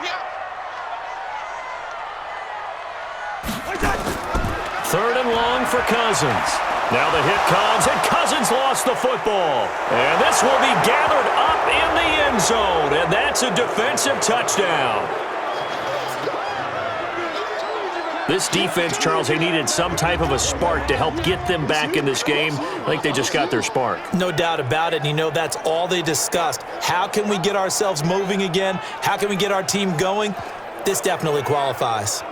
3rd and long for Cousins. Now the hit comes, and Cousins lost the football. And this will be gathered up in the end zone, and that's a defensive touchdown. This defense, Charles, they needed some type of a spark to help get them back in this game. I think they just got their spark. No doubt about it. And that's all they discussed. How can we get ourselves moving again? How can we get our team going? This definitely qualifies.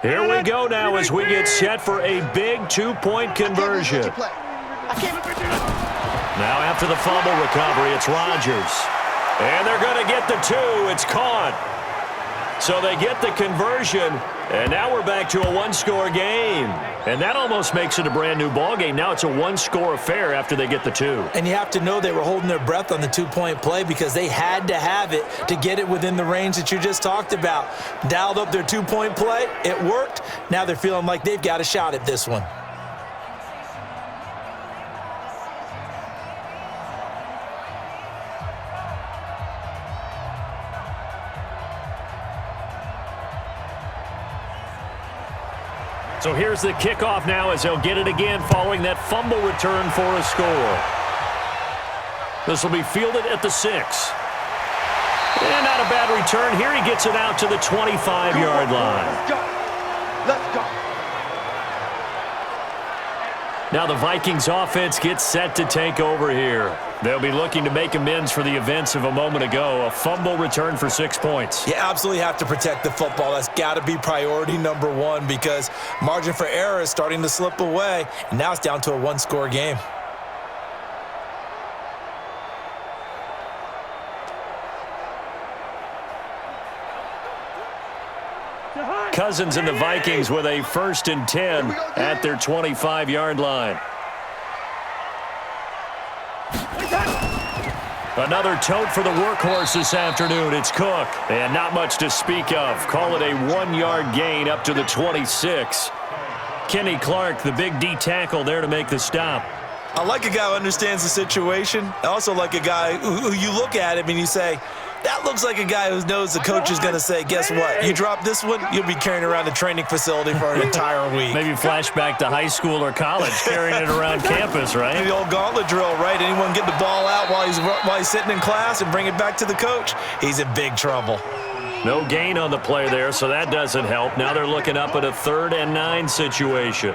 Here we go now as we get set for a big 2-point conversion. Now after the fumble recovery, it's Rodgers. And they're going to get the 2. It's caught. So they get the conversion, and now we're back to a 1-score game. And that almost makes it a brand-new ball game. Now it's a 1-score affair after they get the 2. And you have to know they were holding their breath on the 2-point play because they had to have it to get it within the range that you just talked about. Dialed up their 2-point play. It worked. Now they're feeling like they've got a shot at this one. So here's the kickoff now as they'll get it again following that fumble return for a score. This will be fielded at the 6. And not a bad return. Here he gets it out to the 25-yard line. Let's go. Now the Vikings offense gets set to take over here. They'll be looking to make amends for the events of a moment ago. A fumble return for 6 points. You absolutely have to protect the football. That's got to be priority number one because margin for error is starting to slip away. And now it's down to a one-score game. Cousins and the Vikings with a 1st and 10 at their 25-yard line. Another tote for the workhorse this afternoon. It's Cook. And not much to speak of. Call it a 1-yard gain up to the 26. Kenny Clark, the big D tackle there to make the stop. I like a guy who understands the situation. I also like a guy who you look at him and you say, that looks like a guy who knows the coach is going to say, guess what? You drop this one, you'll be carrying around the training facility for an entire week. Maybe flashback to high school or college, carrying it around campus, right? The old Gauntlet Drill, right? Anyone get the ball out while he's sitting in class and bring it back to the coach? He's in big trouble. No gain on the play there, so that doesn't help. Now they're looking up at a 3rd and 9 situation.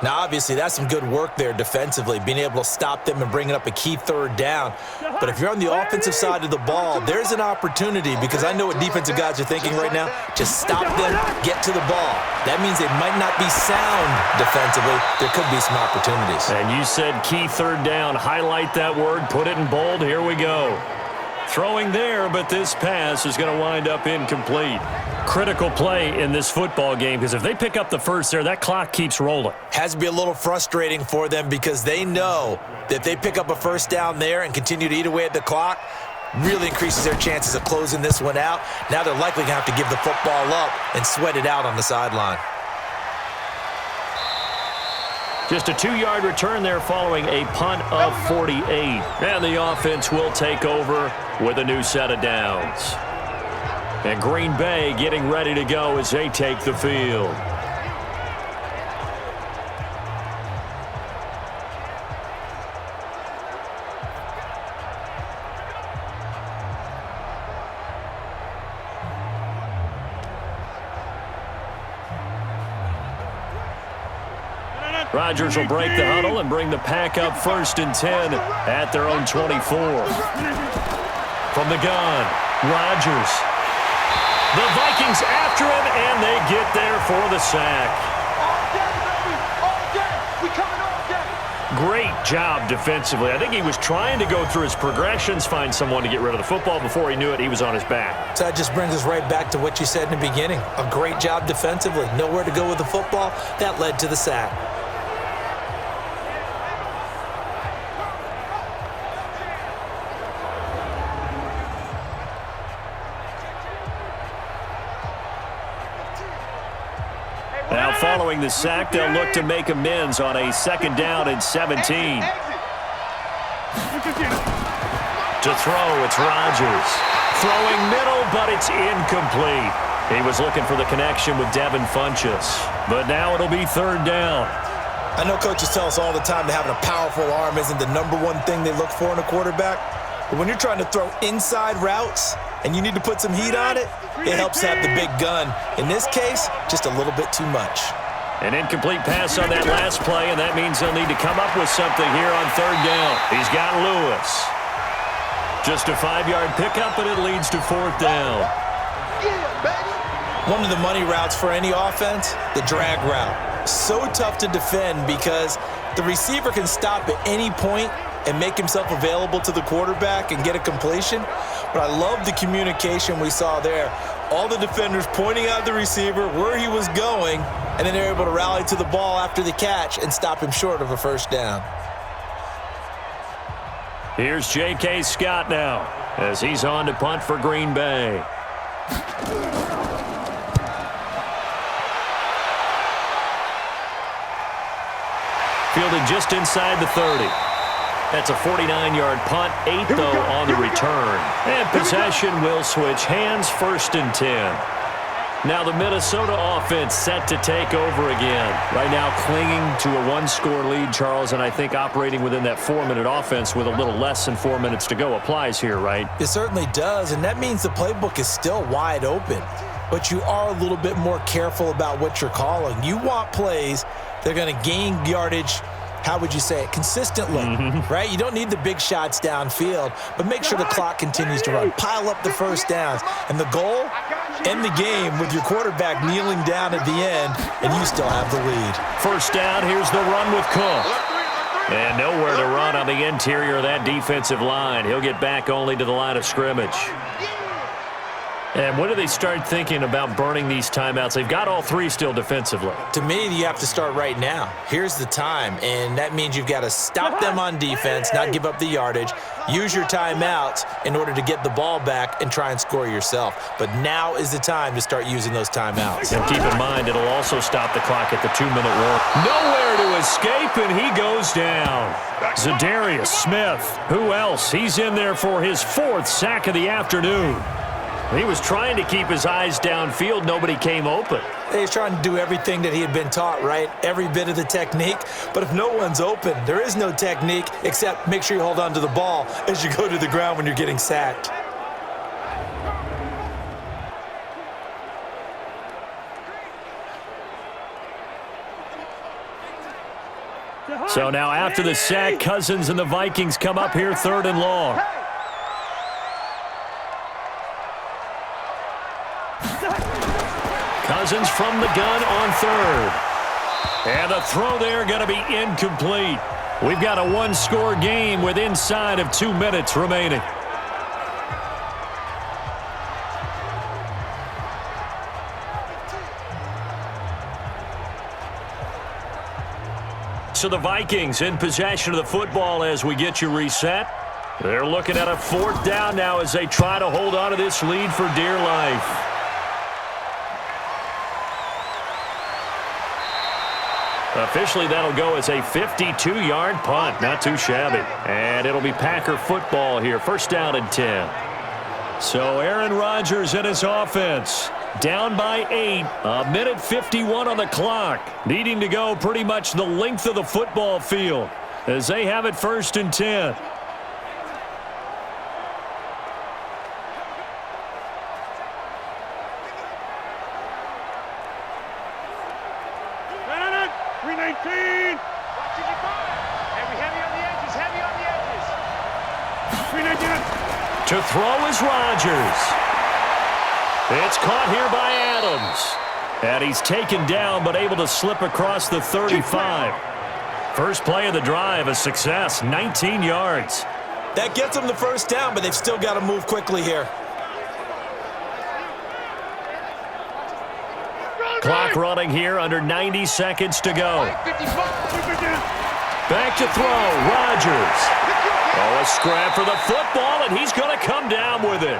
Now, obviously, that's some good work there defensively, being able to stop them and bringing up a key 3rd down. But if you're on the offensive side of the ball, there's an opportunity because I know what defensive guys are thinking right now. Just stop them, get to the ball. That means they might not be sound defensively. There could be some opportunities. And you said key 3rd down. Highlight that word, put it in bold. Here we go. Throwing there, but this pass is going to wind up incomplete. Critical play in this football game because if they pick up the first there, that clock keeps rolling. Has to be a little frustrating for them because they know that if they pick up a 1st down there and continue to eat away at the clock, really increases their chances of closing this one out. Now they're likely going to have to give the football up and sweat it out on the sideline. Just a 2-yard return there following a punt of 48. And the offense will take over with a new set of downs. And Green Bay getting ready to go as they take the field. Rodgers will break the huddle and bring the pack up 1st and 10 at their own 24. From the gun, Rodgers. The Vikings after him, and they get there for the sack. Great job defensively. I think he was trying to go through his progressions, find someone to get rid of the football. Before he knew it, he was on his back. So that just brings us right back to what you said in the beginning. A great job defensively. Nowhere to go with the football. That led to the sack. Now following the sack, they'll look to make amends on a 2nd down and 17. To throw, it's Rodgers. Throwing middle, but it's incomplete. He was looking for the connection with Devin Funchess. But now it'll be 3rd down. I know coaches tell us all the time that having a powerful arm isn't the number one thing they look for in a quarterback. But when you're trying to throw inside routes and you need to put some heat on it, it helps to have the big gun. In this case, just a little bit too much. An incomplete pass on that last play, and that means they'll need to come up with something here on 3rd down. He's got Lewis. Just a 5-yard pickup, and it leads to 4th down. One of the money routes for any offense, the drag route. So tough to defend because the receiver can stop at any point and make himself available to the quarterback and get a completion. But I love the communication we saw there. All the defenders pointing out the receiver, where he was going, and then they're able to rally to the ball after the catch and stop him short of a 1st down. Here's J.K. Scott now as he's on to punt for Green Bay. Fielded just inside the 30. That's a 49-yard punt, 8 though on the return. And possession will switch hands, 1st and 10. Now the Minnesota offense set to take over again. Right now clinging to a 1-score lead, Charles, and I think operating within that 4-minute offense with a little less than 4 minutes to go applies here, right? It certainly does, and that means the playbook is still wide open. but you are a little bit more careful about what you're calling. You want plays that are going to gain yardage, how would you say it, consistently, right? You don't need the big shots downfield, but make sure the clock continues to run. Pile up the first downs. And the goal, end the game with your quarterback kneeling down at the end, and you still have the lead. First down, here's the run with Cook. And nowhere to run on the interior of that defensive line. He'll get back only to the line of scrimmage. And when do they start thinking about burning these timeouts? They've got all three still defensively. To me, you have to start right now. Here's the time, and that means you've got to stop them on defense, not give up the yardage, use your timeouts in order to get the ball back and try and score yourself. But now is the time to start using those timeouts. And keep in mind, it'll also stop the clock at the 2-minute warning. Nowhere to escape, and he goes down. Zadarius Smith. Who else? He's in there for his 4th sack of the afternoon. He was trying to keep his eyes downfield. Nobody came open. He's trying to do everything that he had been taught, right? Every bit of the technique. But if no one's open, there is no technique except make sure you hold on to the ball as you go to the ground when you're getting sacked. So now after the sack, Cousins and the Vikings come up here 3rd and long. Cousins from the gun on 3rd. And the throw there going to be incomplete. We've got a 1-score game with inside of 2 minutes remaining. So the Vikings in possession of the football as we get you reset. They're looking at a 4th down now as they try to hold on to this lead for dear life. Officially, that'll go as a 52-yard punt. Not too shabby. And it'll be Packer football here. 1st down and 10. So Aaron Rodgers and his offense down by 8. 1:51 on the clock. Needing to go pretty much the length of the football field as they have it 1st and 10. To throw is Rodgers. It's caught here by Adams. And he's taken down but able to slip across the 35. First play of the drive, a success, 19 yards. That gets them the 1st down, but they've still got to move quickly here. Clock running here, under 90 seconds to go. Back to throw, Rodgers. Oh, a scrap for the football, and he's going to come down with it.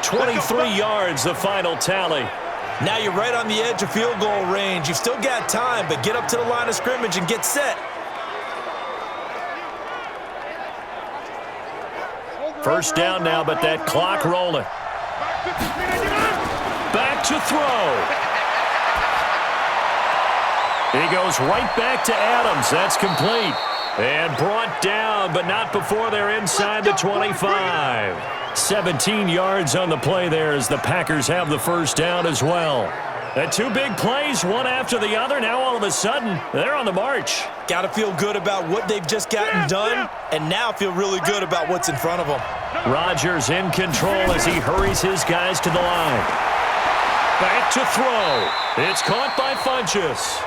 23 yards, the final tally. Now you're right on the edge of field goal range. You've still got time, but get up to the line of scrimmage and get set. First down now, but that clock rolling. Back to throw. He goes right back to Adams. That's complete. And brought down, but not before they're inside the 25. 17 yards on the play there as the Packers have the 1st down as well. And 2 big plays, one after the other. Now all of a sudden, they're on the march. Got to feel good about what they've just gotten done, and now feel really good about what's in front of them. Rodgers in control as he hurries his guys to the line. Back to throw. It's caught by Funchess.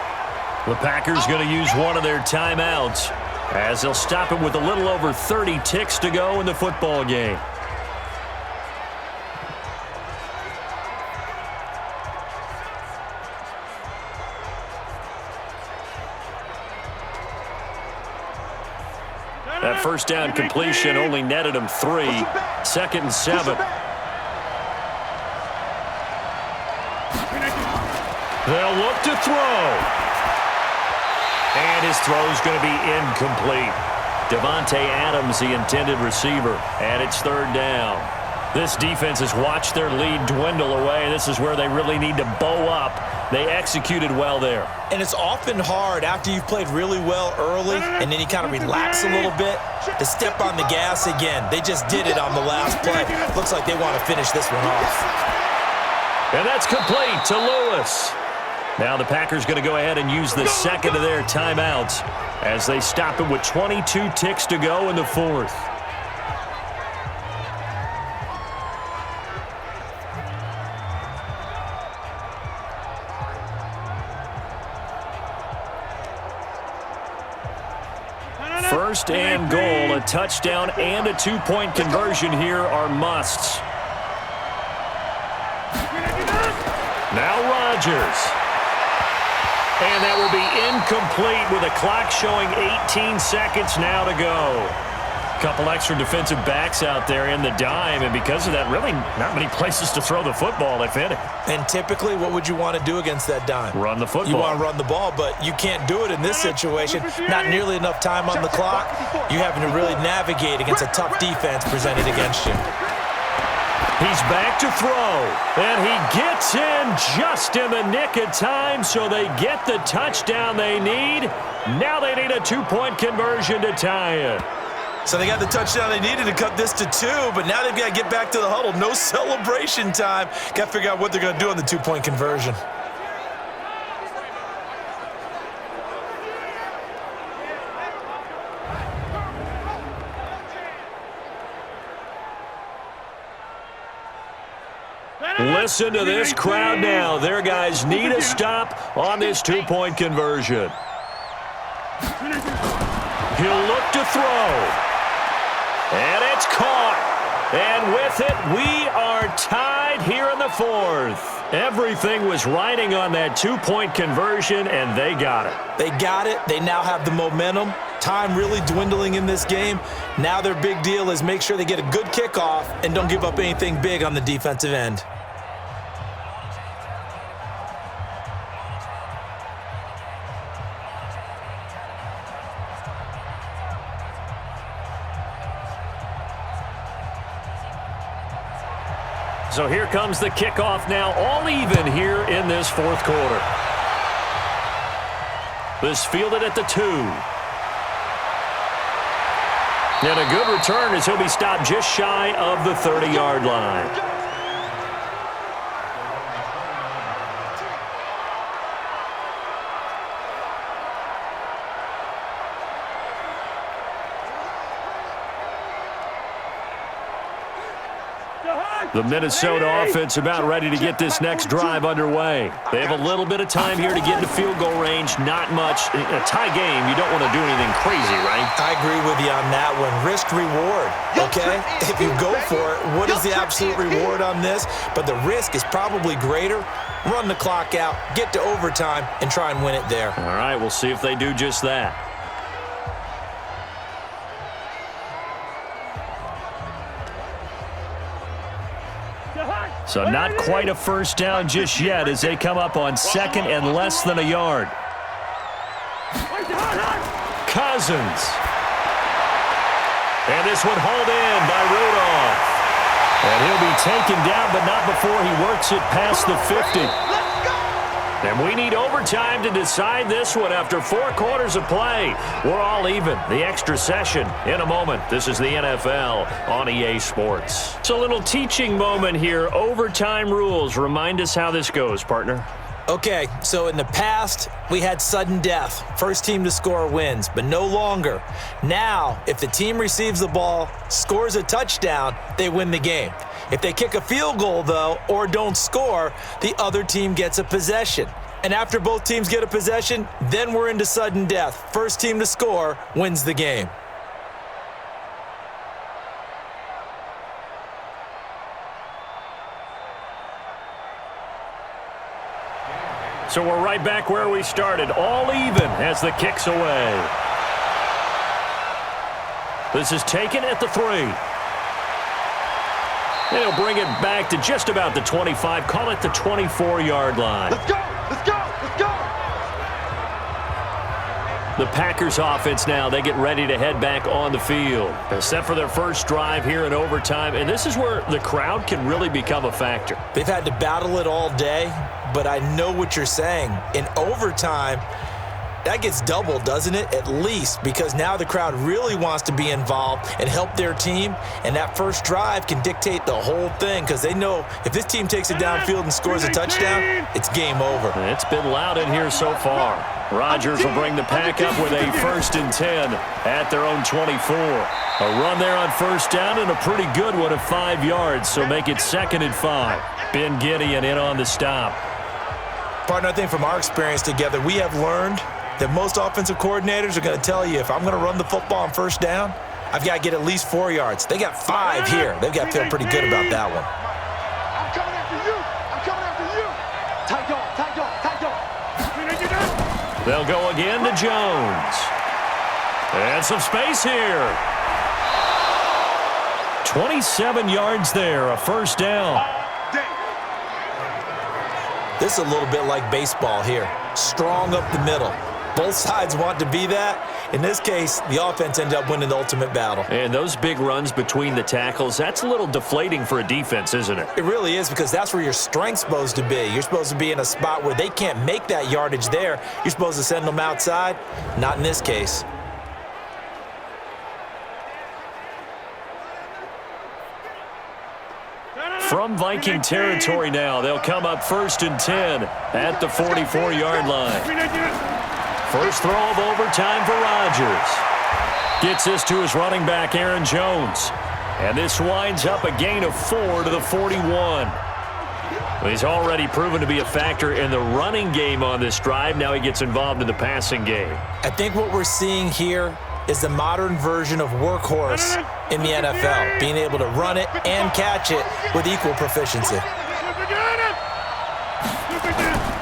The Packers going to use one of their timeouts as they'll stop it with a little over 30 ticks to go in the football game. That 1st down completion only netted him 3. 2nd and 7. They'll look to throw. And his throw's going to be incomplete. Devontae Adams, the intended receiver, and it's 3rd down. This defense has watched their lead dwindle away. This is where they really need to bow up. They executed well there. And it's often hard after you've played really well early and then you kind of relax a little bit to step on the gas again. They just did it on the last play. Looks like they want to finish this one off. And that's complete to Lewis. Now the Packers going to go ahead and use the second of their timeouts as they stop it with 22 ticks to go in the fourth. First and goal, a touchdown and a two-point conversion here are musts. Now Rodgers. And that will be incomplete with a clock showing 18 seconds now to go. Couple extra defensive backs out there in the dime, and because of that, really not many places to throw the football, if any. And typically, what would you want to do against that dime? Run the football. You want to run the ball, but you can't do it in this situation. Not nearly enough time on the clock. You're having to really navigate against a tough defense presented against you. He's back to throw, and he gets in just in the nick of time, so they get the touchdown they need. Now they need a two-point conversion to tie it. So they got the touchdown they needed to cut this to 2, but now they've got to get back to the huddle. No celebration time. Got to figure out what they're going to do on the two-point conversion. Listen to this crowd now. Their guys need a stop on this two-point conversion. He'll look to throw. And it's caught. And with it, we are tied here in the fourth. Everything was riding on that two-point conversion, and they got it. They got it. They now have the momentum. Time really dwindling in this game. Now their big deal is make sure they get a good kickoff and don't give up anything big on the defensive end. So here comes the kickoff now, all even here in this fourth quarter. This fielded at the 2. And a good return as he'll be stopped just shy of the 30-yard line. The Minnesota offense about ready to get this next drive underway. They have a little bit of time here to get into field goal range, not much. In a tie game, you don't want to do anything crazy, right? I agree with you on that one. Risk-reward, okay? If you go for it, what is the absolute reward on this? But the risk is probably greater. Run the clock out, get to overtime, and try and win it there. All right, we'll see if they do just that. So not quite a first down just yet as they come up on second and less than a yard. Cousins. And this one hauled in by Rudolph. And he'll be taken down, but not before he works it past the 50. And we need overtime to decide this one after 4 quarters of play. We're all even. The extra session in a moment. This is the NFL on EA Sports. It's a little teaching moment here. Overtime rules. Remind us how this goes, partner. Okay, so in the past, we had sudden death. First team to score wins, but no longer. Now, if the team receives the ball, scores a touchdown, they win the game. If they kick a field goal, though, or don't score, the other team gets a possession. And after both teams get a possession, then we're into sudden death. First team to score wins the game. So we're right back where we started, all even as the kick's away. This is taken at the 3. They'll bring it back to just about the 25, call it the 24-yard line. Let's go! Let's go! Let's go! The Packers offense now, they get ready to head back on the field. They're set for their first drive here in overtime, and this is where the crowd can really become a factor. They've had to battle it all day, but I know what you're saying. In overtime, That gets doubled, doesn't it? At least, because now the crowd really wants to be involved and help their team, and that first drive can dictate the whole thing because they know if this team takes it downfield and scores a touchdown, it's game over. It's been loud in here so far. Rodgers will bring the pack up with a 1st and 10 at their own 24. A run there on first down and a pretty good one of 5 yards, so make it 2nd and 5. Ben Gideon in on the stop. Partner, I think from our experience together, we have learned that most offensive coordinators are going to tell you if I'm going to run the football on first down, I've got to get at least 4 yards. They got 5 here. They've got to feel pretty good about that one. I'm coming after you. I'm coming after you. Tight dog, tight dog, tight dog. They'll go again to Jones. And some space here. 27 yards there, a first down. This is a little bit like baseball here. Strong up the middle. Both sides want to be that. In this case, the offense ended up winning the ultimate battle. And those big runs between the tackles, that's a little deflating for a defense, isn't it? It really is, because that's where your strength's supposed to be. You're supposed to be in a spot where they can't make that yardage there. You're supposed to send them outside. Not in this case. From Viking territory now, they'll come up 1st and 10 at the 44-yard line. First throw of overtime for Rodgers. Gets this to his running back, Aaron Jones. And this winds up a gain of 4 to the 41. He's already proven to be a factor in the running game on this drive. Now he gets involved in the passing game. I think what we're seeing here is the modern version of workhorse in the NFL, being able to run it and catch it with equal proficiency.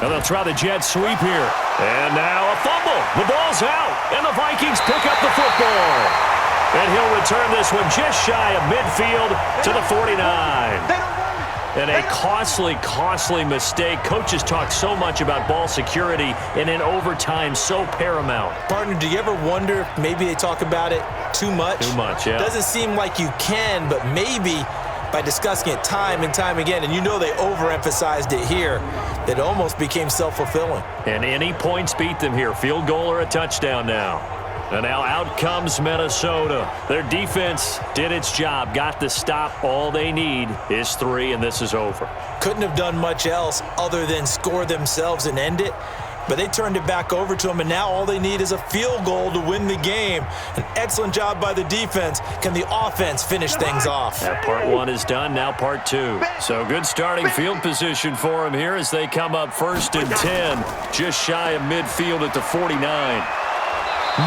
And they'll try the jet sweep here. And now a fumble. The ball's out, and the Vikings pick up the football. And he'll return this one just shy of midfield to the 49. And a costly mistake. Coaches talk so much about ball security, and in overtime, so paramount. Partner, do you ever wonder if maybe they talk about it too much? Too much, yeah. Doesn't seem like you can, but maybe by discussing it time and time again, and you know they overemphasized it here, that it almost became self-fulfilling. And any points beat them here. Field goal or a touchdown now. And now out comes Minnesota. Their defense did its job, got the stop. All they need is 3, and this is over. Couldn't have done much else other than score themselves and end it, but they turned it back over to them, and now all they need is a field goal to win the game. An excellent job by the defense. Can the offense finish things off? That part 1 is done, now part 2. So good starting field position for them here as they come up 1st and 10, just shy of midfield at the 49.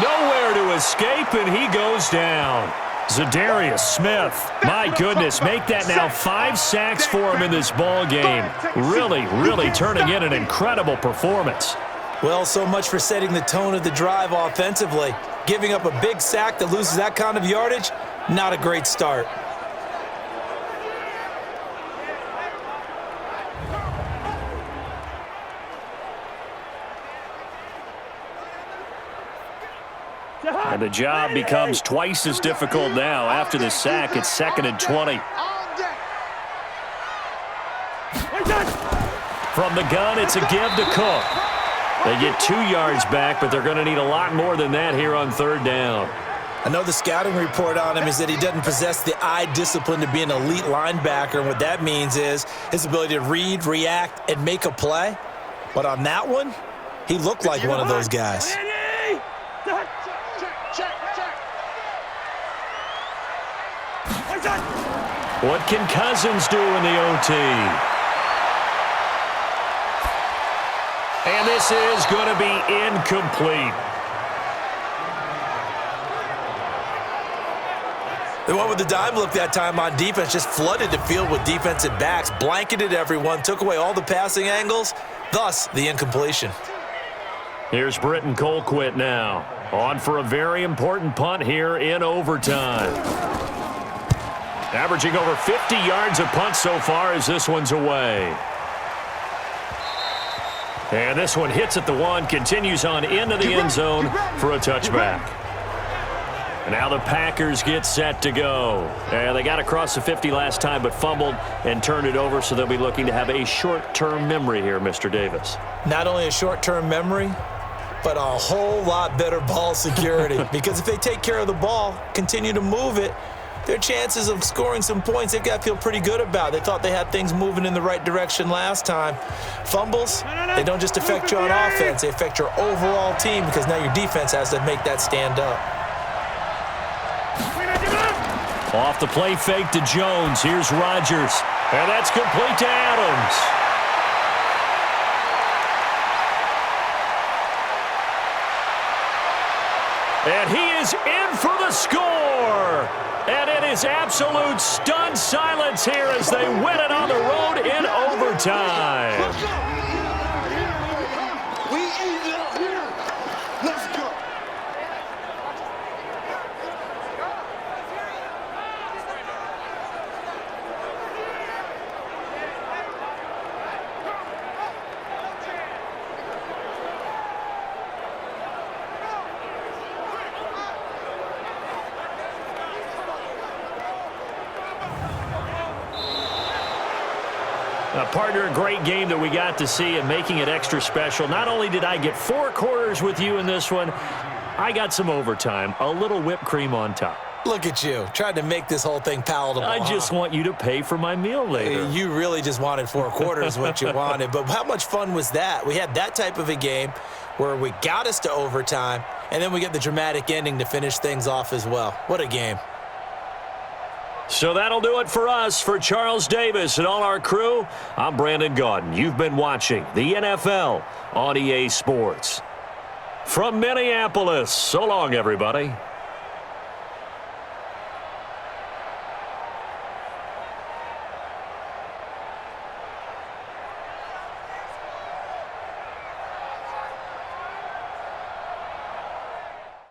Nowhere to escape, and he goes down. Zadarius Smith, my goodness, make that now 5 sacks for him in this ball game. Really turning in an incredible performance. Well, so much for setting the tone of the drive offensively. Giving up a big sack that loses that kind of yardage, not a great start. And the job becomes twice as difficult now. After the sack, it's 2nd and 20. From the gun, it's a give to Cook. They get 2 yards back, but they're going to need a lot more than that here on 3rd down. I know the scouting report on him is that he doesn't possess the eye discipline to be an elite linebacker, and what that means is his ability to read, react, and make a play. But on that one, he looked like one of those guys. What can Cousins do in the OT? And this is going to be incomplete. They went with the dime look that time on defense, just flooded the field with defensive backs, blanketed everyone, took away all the passing angles, thus the incompletion. Here's Britton Colquitt now, on for a very important punt here in overtime. Averaging over 50 yards a punt so far as this one's away. And this one hits at the 1, continues on into the end zone for a touchback. And now the Packers get set to go. And they got across the 50 last time but fumbled and turned it over, so they'll be looking to have a short-term memory here, Mr. Davis. Not only a short-term memory, but a whole lot better ball security. Because if they take care of the ball, continue to move it, their chances of scoring some points, they've got to feel pretty good about. They thought they had things moving in the right direction last time. Fumbles, they don't just affect you on offense, they affect your overall team because now your defense has to make that stand up. Off the play fake to Jones. Here's Rodgers. And that's complete to Adams. And he is in for the score. And it is absolute stunned silence here as they win it on the road in overtime. We eat it up here. Let's go. Partner, a great game that we got to see and making it extra special. Not only did I get 4 quarters with you in this one, I got some overtime, a little whipped cream on top. Look at you, trying to make this whole thing palatable. I just want you to pay for my meal later. You really just wanted 4 quarters what you wanted, but how much fun was that? We had that type of a game where we got us to overtime, and then we get the dramatic ending to finish things off as well. What a game. So that'll do it for us. For Charles Davis and all our crew, I'm Brandon Gaudin. You've been watching the NFL on EA Sports. From Minneapolis, so long, everybody.